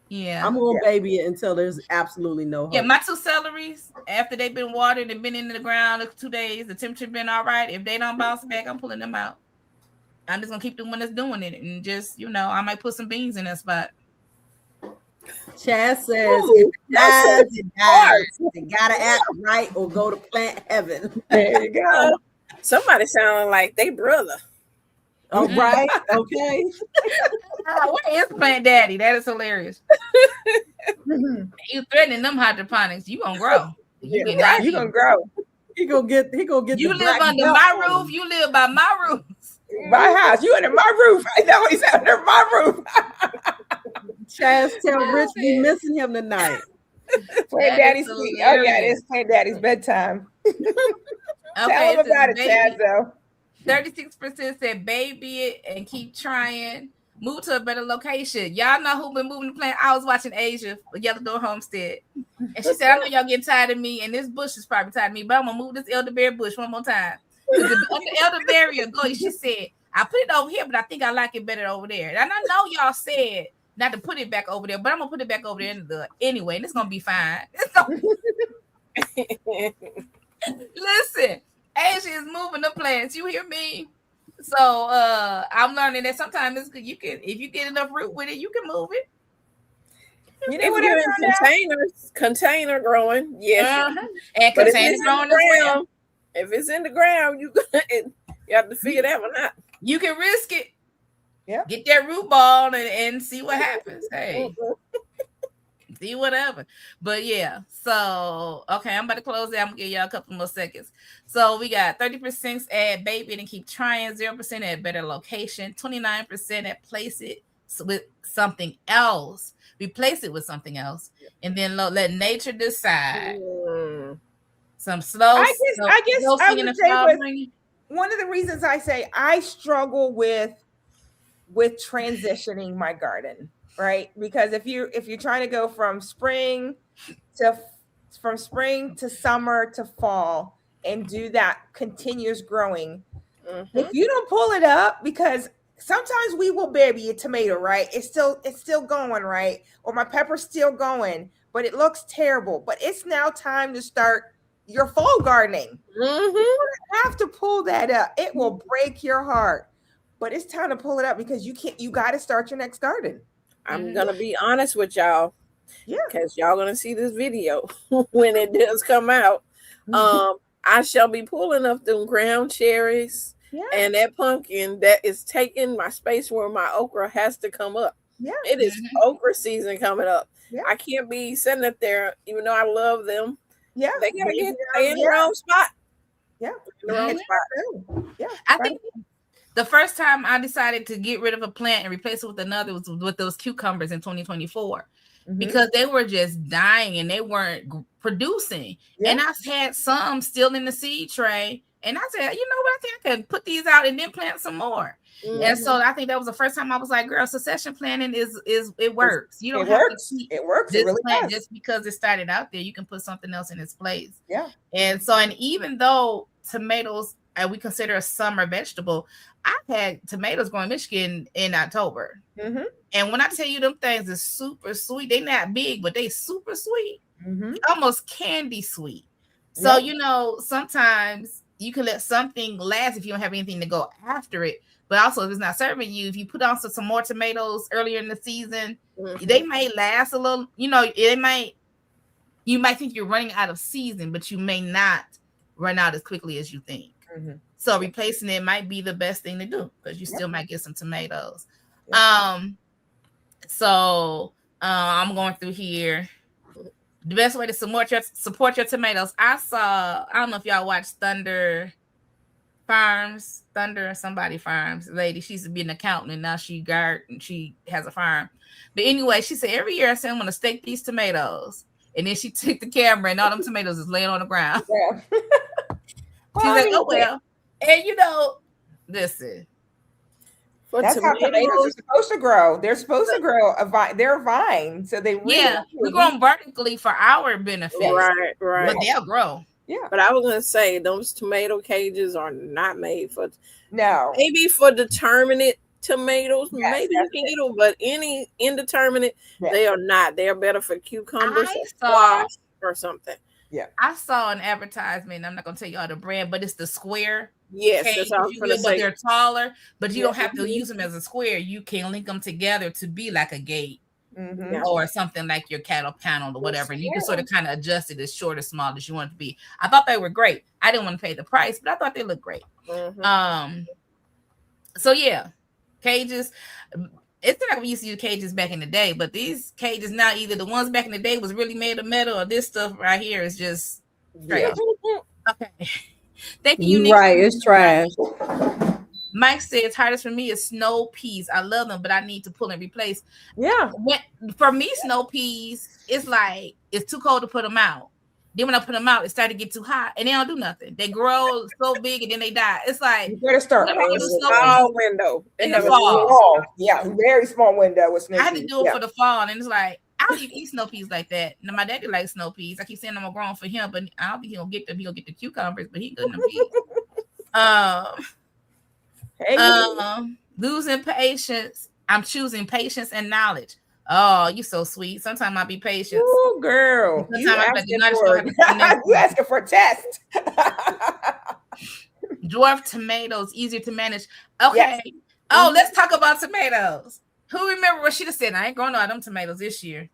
Yeah. I'm gonna baby it until there's absolutely no hope. Yeah, my 2 celeries, after they've been watered and been in the ground 2 days, the temperature been all right. If they don't bounce back, I'm pulling them out. I'm just gonna keep the one that's doing it, and just I might put some beans in that spot. Chaz says, if it dies, it dies. They gotta act right or go to plant heaven. There you go. Somebody sounding like they brother. Oh, right. Okay. Where is Plant Daddy? That is hilarious. You threatening them hydroponics? You gonna grow? You gonna grow? He gonna get. You live under my roof. You live by my roof. My house. You under my roof. I know he's under my roof. Chaz, tell Rich we missing him tonight. Plant Daddy's sleep. Oh yeah, it's Plant Daddy's bedtime. Tell him about it, Chaz. Though 36% said baby it and keep trying. Move to a better location. Y'all know who been moving the plant. I was watching Asia for Yellow Door Homestead, and she said, "I know y'all getting tired of me, and this bush is probably tired of me, but I'm gonna move this elderberry bush one more time." Because the elderberry will go. She said, "I put it over here, but I think I like it better over there." And I know y'all said not to put it back over there, but I'm gonna put it back over there anyway, and it's gonna be fine. Listen, Asia is moving the plants. You hear me? So I'm learning that sometimes it's good. You can, if you get enough root with it, you can move it. You know what? In container growing, yes. And container growing as well. If it's in the ground, you have to figure that one out. You can risk it. Yeah. Get that root ball and see what happens. Hey. See whatever. But yeah, so okay, I'm about to close it. I'm gonna give y'all a couple more seconds. So we got 30% add baby and keep trying, 0% at better location, 29% at place it with something else, replace it with something else, and then let nature decide. Some slow. I guess I would say one of the reasons I say I struggle with transitioning my garden. Right, because if you're trying to go from spring to summer to fall and do that continuous growing, if you don't pull it up, because sometimes we will baby a tomato, right? It's still going, right? Or my pepper's still going, but it looks terrible. But it's now time to start your fall gardening. You have to pull that up. It will break your heart, but it's time to pull it up because you got to start your next garden. I'm gonna be honest with y'all, because y'all gonna see this video when it does come out. I shall be pulling up them ground cherries and that pumpkin that is taking my space where my okra has to come up. It is okra season coming up. I can't be sitting up there, even though I love them. They gotta get in their own spot. I think the first time I decided to get rid of a plant and replace it with another was with those cucumbers in 2024, because they were just dying and they weren't producing. And I had some still in the seed tray, and I said, you know what, I think I can put these out and then plant some more. And so I think that was the first time I was like, girl, succession planning it works. You don't have to keep this really plant just because it started out there. You can put something else in its place. And so, and even though tomatoes we consider a summer vegetable, I've had tomatoes growing in Michigan in October. And when I tell you them things are super sweet, they're not big, but they super sweet, almost candy sweet. So, sometimes you can let something last if you don't have anything to go after it. But also, if it's not serving you, if you put on some more tomatoes earlier in the season, they may last a little. You might think you're running out of season, but you may not run out as quickly as you think. So replacing it might be the best thing to do, because you still might get some tomatoes. So I'm going through here. The best way to support your tomatoes. I don't know if y'all watch Thunder somebody farms lady. She used to be an accountant, and now she has a farm. But anyway, she said every year I say I'm gonna stake these tomatoes, and then she took the camera and all them tomatoes is laying on the ground. She's like, oh well. And listen. That's how tomatoes are supposed to grow. They're supposed to grow they're a vine. So they really we grow them vertically for our benefit. Right. But they'll grow. But I was gonna say those tomato cages are not made for no. Maybe for determinate tomatoes, Yes, maybe you can get them, but any indeterminate, they are not. They are better for cucumbers or squash or something. Yeah. I saw an advertisement. I'm not gonna tell you all the brand, but it's the square. Yes, cage, that's all I was if you gonna will, but say. they're taller. But you Yeah. don't have to use them as a square. You can link them together to be like a gate. Mhm. Or something like your cattle panel or whatever. And you can sort of kind of adjust it as short or small as you want it to be. I thought they were great. I didn't want to pay the price, but I thought they looked great. So yeah, cages. It's not like we used to use cages back in the day, but these cages now, either the ones back in the day was really made of metal, or this stuff right here is just trash. Okay. Thank you, Unique. Right, it's trash. Mike says hardest for me is snow peas. I love them, but I need to pull and replace. Yeah. For me, snow peas, it's like it's too cold to put them out. Then when I put them out, it started to get too hot, and they don't do nothing. They grow so big and then they die. It's like you better start in the window in the fall. Yeah, very small window with snow I had peas. to do it for the fall, and it's like I don't even eat snow peas like that. Now my daddy likes snow peas. I keep saying I'm gonna grow them for him, but I don't think he'll get them. He'll get the cucumbers, but he good in the peas. Losing patience. I'm choosing patience and knowledge. Oh, you so sweet. Sometimes I'll be patient. Oh, girl. You asking for a test. Dwarf tomatoes, easier to manage. Okay. Yes. Oh, let's talk about tomatoes. Who remember what she said? I ain't growing all them tomatoes this year.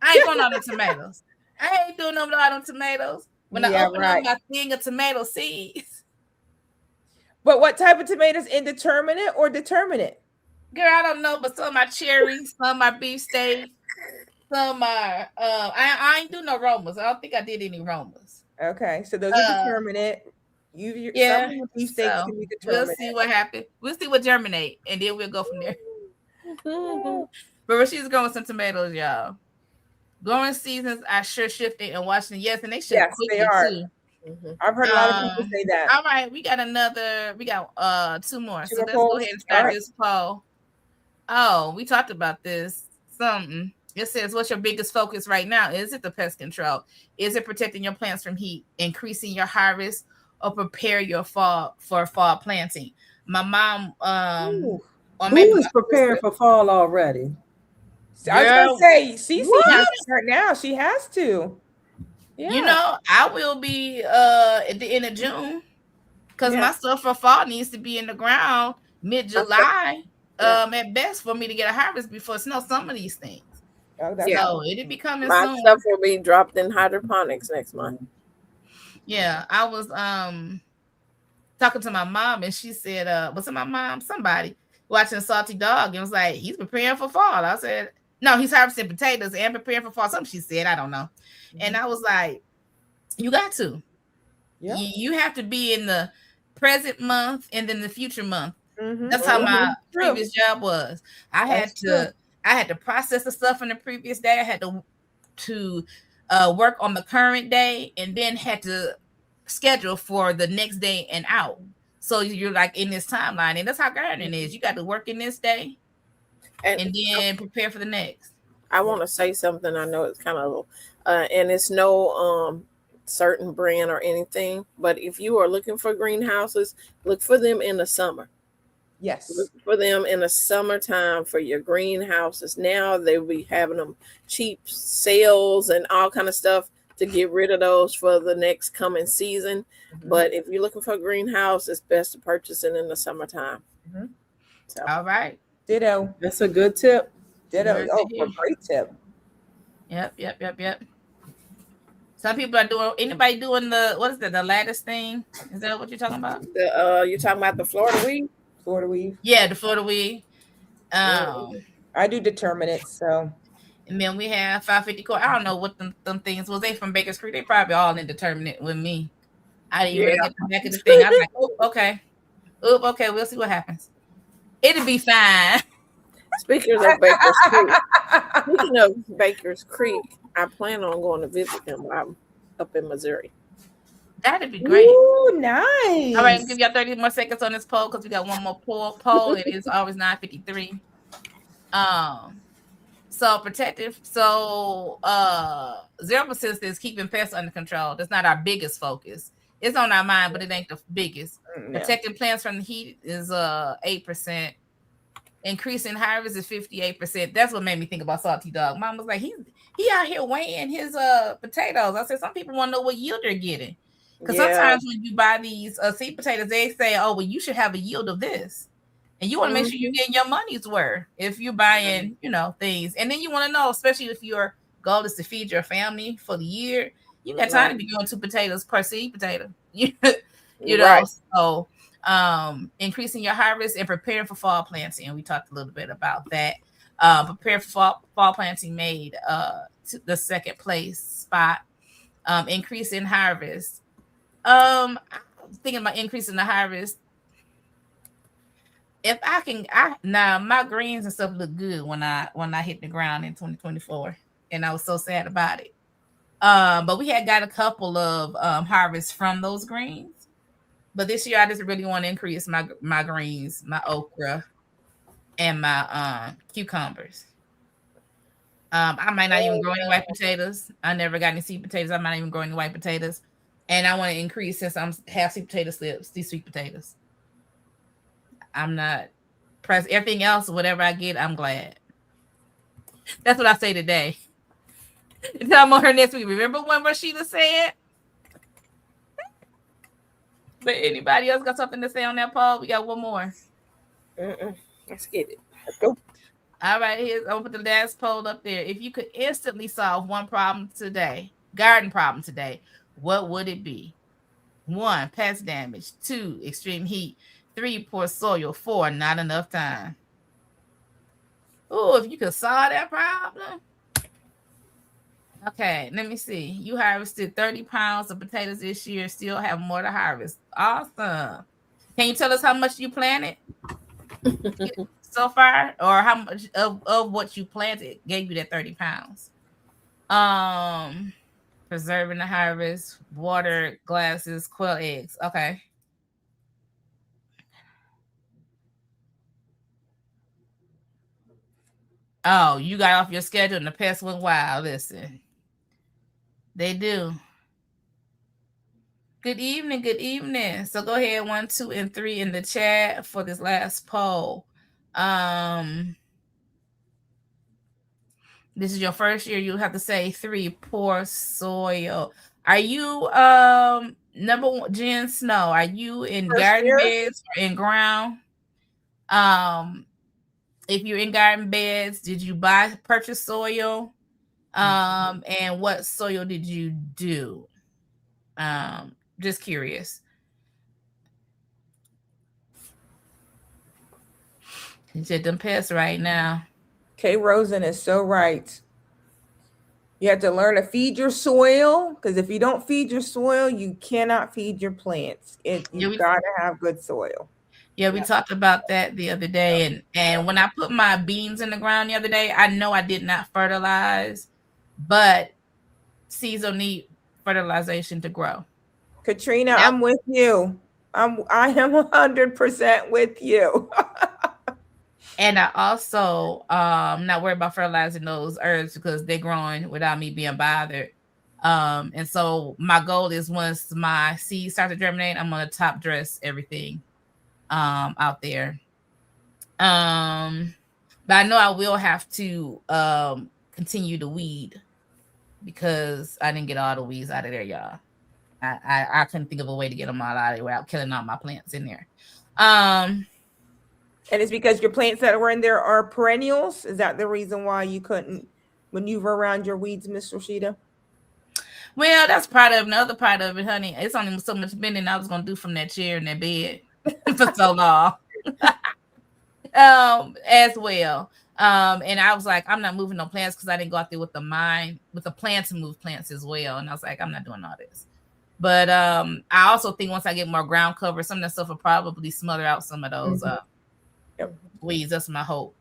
I ain't growing all them tomatoes. I ain't doing all them tomatoes. When I open up my thing of tomato seeds. But what type of tomatoes? Indeterminate or determinate? Girl, I don't know, but some of my cherries, some of my beefsteak, some are I ain't do no Romas. I don't think I did any Romas. Okay, so those are determinate. Yeah, some beefsteaks can be determinate. We'll see what happens. We'll see what germinate, and then we'll go from there. But she's growing some tomatoes, y'all. Growing seasons are sure shifting and watching. Yes, and they shift quickly too. I've heard a lot of people say that. All right, we got two more. So let's go ahead and start this poll. Oh, we talked about this. Something. It says, what's your biggest focus right now? Is it the pest control? Is it protecting your plants from heat, increasing your harvest, or prepare your fall planting? My mom, or maybe who's preparing for fall already? I was gonna say, Cece has to start now. She has to. Yeah. You know, I will be at the end of June because my stuff for fall needs to be in the ground mid-July. At best for me to get a harvest before snow. Some of these things. So it'll be coming soon. My stuff will be dropped in hydroponics next month. Yeah, I was talking to my mom, and she said, "Was it my mom? Somebody watching Salty Dog?" And was like, "He's preparing for fall." I said, "No, he's harvesting potatoes and preparing for fall." Something she said, I don't know. And I was like, "You got to. Yeah. You have to be in the present month and then the future month." That's how my previous job was. I had to process the stuff from the previous day. I had to work on the current day, and then had to schedule for the next day and out. So you're like in this timeline, and that's how gardening is. You got to work in this day, and then prepare for the next. I want to say something. I know it's kind of, and it's no certain brand or anything, but if you are looking for greenhouses, look for them in the summer. Yes. Look for them in the summertime for your greenhouses. Now they'll be having them cheap sales and all kind of stuff to get rid of those for the next coming season. But if you're looking for a greenhouse, it's best to purchase it in the summertime. So. All right. Ditto. That's a good tip. Ditto. Oh, a great tip. Yep. Some people are doing. Anybody doing the lattice thing? Is that what you're talking about? You're talking about the Florida weed? Florida weed. Yeah, the Florida weed. I do determinate, so. And then we have 550 core. I don't know what them things was. They from Baker's Creek. They probably all indeterminate with me. I didn't even get the back of the thing. I was like, okay, we'll see what happens. It'll be fine. Speaking of Baker's Creek, I plan on going to visit them while I'm up in Missouri. That'd be great. Ooh, nice. All right, give y'all 30 more seconds on this poll because we got one more poll. It is always 9:53. So protective. So 0% is keeping pests under control. That's not our biggest focus. It's on our mind, but it ain't the biggest. Protecting plants from the heat is 8%. increasing harvest is 58%. That's what made me think about Salty Dog. Mom was like, he out here weighing his potatoes. I said, some people want to know what yield they're getting. Because sometimes when you buy these seed potatoes, they say, oh, well, you should have a yield of this. And you want to make sure you're getting your money's worth if you're buying, things. And then you want to know, especially if your goal is to feed your family for the year, you got time to be doing 2 potatoes per seed potato. So increasing your harvest and preparing for fall planting. We talked a little bit about that. Prepare for fall planting made the second place spot. Increase in harvest. I'm thinking about increasing the harvest. If I can, now my greens and stuff look good when I hit the ground in 2024, and I was so sad about it. But we had got a couple of harvests from those greens. But this year I just really want to increase my greens, my okra, and my cucumbers. I might not even grow any white potatoes. I never got any sweet potatoes. I might even grow any white potatoes. And I want to increase, since I'm half sweet potato slips, these sweet potatoes. I'm not pressed. Everything else, whatever I get, I'm glad. That's what I say today. Until I'm on her next week. Remember when Rashida said? But anybody else got something to say on that poll? We got one more. Let's get it. Let's go. All right, I'll put the last poll up there. If you could instantly solve one problem today, garden problem today, what would it be? 1, pest damage. 2, extreme heat. 3, poor soil. 4, not enough time. Oh, if you could solve that problem. Okay, let me see. You harvested 30 pounds of potatoes this year, still have more to harvest. Awesome. Can you tell us how much you planted so far, or how much of what you planted gave you that 30 pounds? Preserving the harvest, water, glasses, quail eggs. Okay. Oh, you got off your schedule and the pests went wild. Listen, they do. Good evening. Good evening. So go ahead, 1, 2, and 3 in the chat for this last poll. This is your first year. You have to say 3, poor soil. Are you number 1, Jen Snow? Are you in first garden year? Beds or in ground? If you're in garden beds, did you purchase soil? And what soil did you do? Just curious. You said them pests right now. Kay Rosen is so right. You have to learn to feed your soil, because if you don't feed your soil, you cannot feed your plants. You've got to have good soil. Yeah, we talked about that the other day. And when I put my beans in the ground the other day, I know I did not fertilize, but seeds will need fertilization to grow. Katrina, I'm with you. I am 100% with you. And I also not worried about fertilizing those herbs because they're growing without me being bothered. And so my goal is, once my seeds start to germinate, I'm going to top dress everything out there. But I know I will have to continue to weed, because I didn't get all the weeds out of there, y'all. I couldn't think of a way to get them all out of there without killing all my plants in there. And it's because your plants that were in there are perennials. Is that the reason why you couldn't maneuver around your weeds, Miss Rashida? Well, that's part of it. The other part of it, honey, it's only so much bending I was going to do from that chair and that bed for so long. As well. And I was like, I'm not moving no plants, because I didn't go out there with the plan to move plants as well. And I was like, I'm not doing all this. But I also think once I get more ground cover, some of that stuff will probably smother out some of those weeds. That's my hope.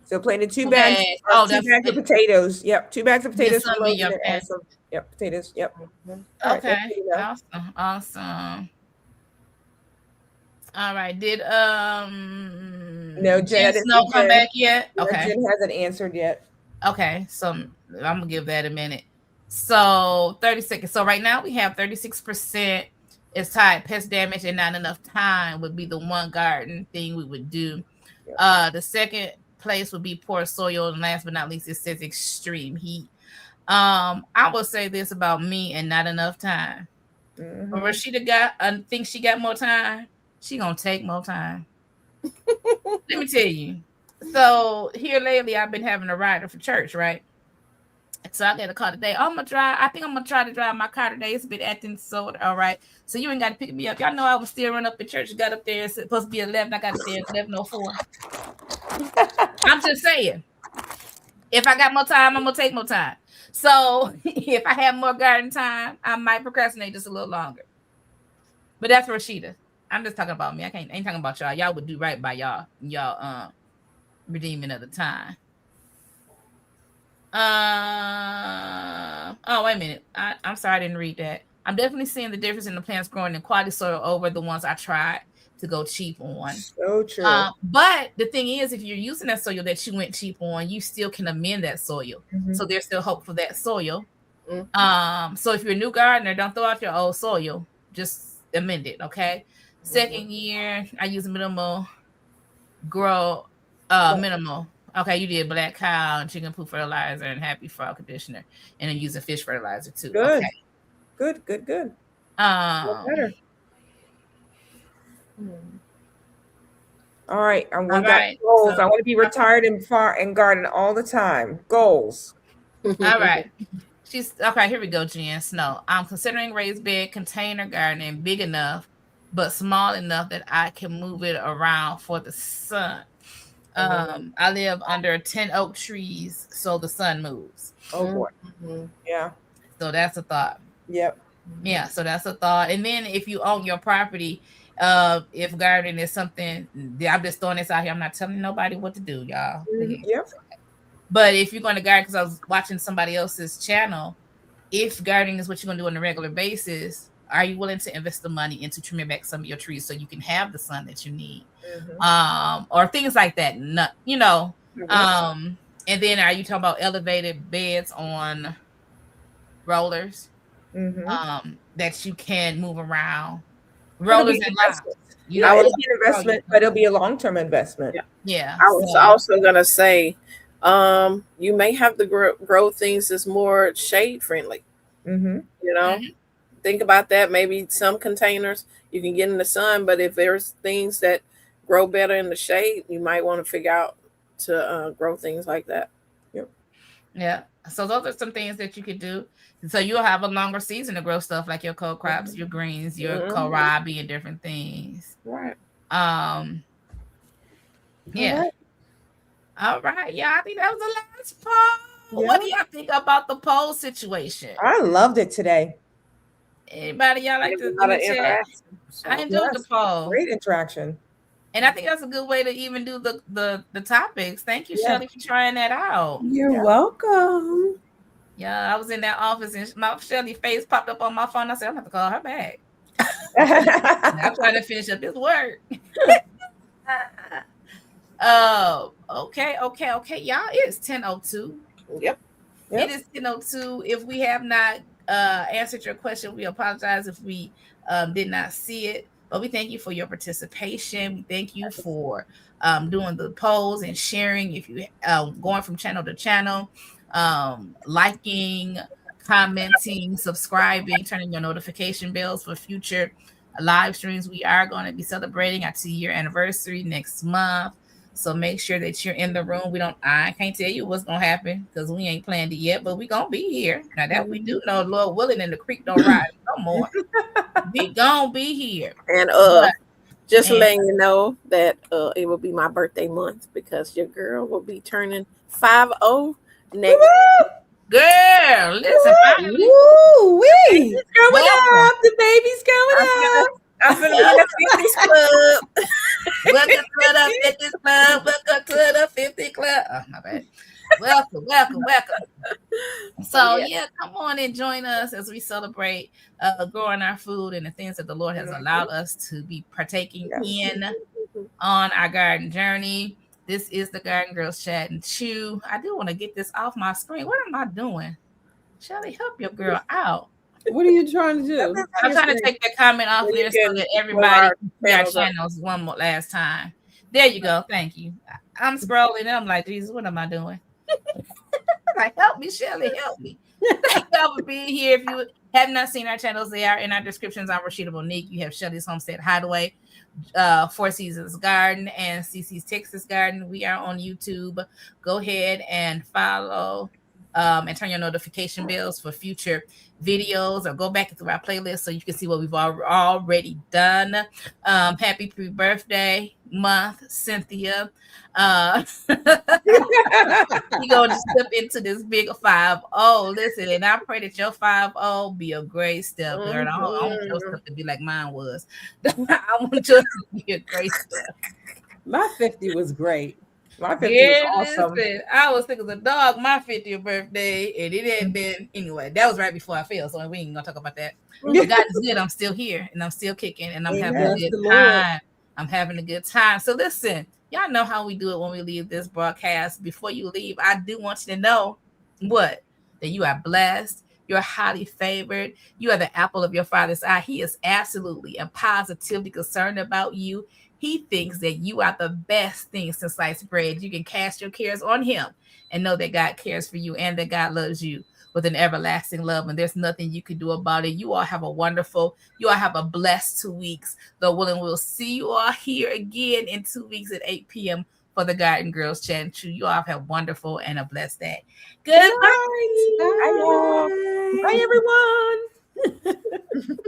So planted 2 bags. Okay. 2 bags of potatoes. Yep, 2 bags of potatoes. Yep, potatoes. Yep. Okay. Awesome. All right. Did no, Jen Snow come back yet? Okay. Jen hasn't answered yet. Okay, so I'm gonna give that a minute. So 30 seconds. So right now we have 36% It's tied pest damage and not enough time would be the one garden thing we would do. The second place would be poor soil, and last but not least, it says extreme heat. I will say this about me and not enough time. Mhm. But Rashida thinks she got more time. She gonna take more time. Let me tell you. So here lately, I've been having a rider for church, right? So I got a car today. I'm gonna drive. I think I'm gonna try to drive my car today. It's been acting so all right. So you ain't got to pick me up. Y'all know I was still running up at church. Got up there. It's supposed to be 11. I got up there at 11:04. I'm just saying. If I got more time, I'm gonna take more time. So if I have more garden time, I might procrastinate just a little longer. But that's Rashida. I'm just talking about me. I ain't talking about y'all. Y'all would do right by y'all redeeming of the time. Oh, wait a minute. I'm sorry I didn't read that. I'm definitely seeing the difference in the plants growing in quality soil over the ones I tried to go cheap on. So true. But the thing is, if you're using that soil that you went cheap on, you still can amend that soil. So there's still hope for that soil. So if you're a new gardener, don't throw out your old soil. Just amend it, okay? Second year, I use minimal grow, minimal. Okay, you did black cow and chicken poop fertilizer and happy frog conditioner, and then using fish fertilizer too. Good. Okay. Good. Better. All right. I want goals. So, I want to be retired and garden all the time. Goals. All right. She's okay. Here we go, Jen Snow. I'm considering raised bed container gardening big enough, but small enough that I can move it around for the sun. I live under 10 oak trees, so the sun moves. Oh boy. Yeah. So that's a thought. Yep. Yeah, so that's a thought. And then if you own your property, if gardening is something, I'm just throwing this out here. I'm not telling nobody what to do, y'all. Yep. But if you're going to garden, because I was watching somebody else's channel, if gardening is what you're going to do on a regular basis, are you willing to invest the money into trimming back some of your trees so you can have the sun that you need? Or things like that, you know. And then are you talking about elevated beds on rollers that you can move around? Rollers and lines. It'll be an investment, but it'll be a long-term investment. Yeah. I was also gonna say, you may have to grow things that's more shade friendly. You know, think about that. Maybe some containers you can get in the sun, but if there's things that grow better in the shade, you might want to figure out to grow things like that. Yeah. So those are some things that you could do. So you'll have a longer season to grow stuff like your cold crops, your greens, your kohlrabi, and different things. Right. Yeah. All right. Yeah, I think that was the last poll. What do y'all think about the poll situation? I loved it today. Anybody y'all like to chat? I enjoyed the poll. Great interaction. And I think that's a good way to even do the topics. Thank you, Shelly, for trying that out. You're welcome. Yeah, I was in that office and my Shelly's face popped up on my phone. I said, I'm going to call her back. I'm trying to finish up this work. Okay. Y'all, it's 10:02. Yep. It is 10:02. If we have not answered your question, we apologize if we did not see it. But we thank you for your participation. We thank you for doing the polls and sharing. If you going from channel to channel, liking, commenting, subscribing, turning your notification bells for future live streams. We are going to be celebrating our 2-year anniversary next month. So make sure that you're in the room. I can't tell you what's going to happen because we ain't planned it yet, but we're going to be here. Now that we do know, Lord willing, and the creek don't rise no more. We going to be here. And letting you know that it will be my birthday month because your girl will be turning 50 next month. Girl, listen. Woo-wee. Going up. The baby's going up. I'm finna be in the 50s club. Welcome to the 50s club. Welcome to the 50 club. Oh, my bad. Welcome. So come on and join us as we celebrate growing our food and the things that the Lord has allowed us to be partaking in on our garden journey. This is the Garden Girls Chat and Chew. I do want to get this off my screen. What am I doing? Shelly, help your girl out. What are you trying to do? I'm trying to take that comment off So you there so can that put everybody our can see our channels up. channels one more last time. There you go. Thank you. I'm scrolling and I'm like, Jesus, what am I doing? Like, help me, Shelly, help me. Thank y'all for being here. If you have not seen our channels, they are in our descriptions. I'm Rashida Monique. You have Shelly's Homestead Hideaway, Four Seasons Garden, and CC's Texas Garden. We are on YouTube. Go ahead and follow and turn your notification bells for future videos, or go back through our playlist so you can see what we've already done. Happy pre-birthday month, Cynthia. You gonna just step into this big 5-0. Listen, and I pray that your 5-0 be a great step, girl. I want your step to be like mine was. I want yours to be a great step. My 50 was great. My 50 was awesome. Listen, I was thinking of the dog my 50th birthday, and it had been anyway. That was right before I fell, so we ain't gonna talk about that. But God is good. I'm still here, and I'm still kicking, and I'm having a good time. I'm having a good time. So listen, y'all know how we do it when we leave this broadcast. Before you leave, I do want you to know what? That you are blessed. You're highly favored. You are the apple of your Father's eye. He is absolutely and positively concerned about you. He thinks that you are the best thing since sliced bread. You can cast your cares on him and know that God cares for you and that God loves you with an everlasting love. And there's nothing you can do about it. You all have a blessed 2 weeks. Though willing, we'll see you all here again in 2 weeks at 8 p.m. for the Garden Girls Chat and Chew. You all have wonderful and a blessed day. Good night. Bye, everyone.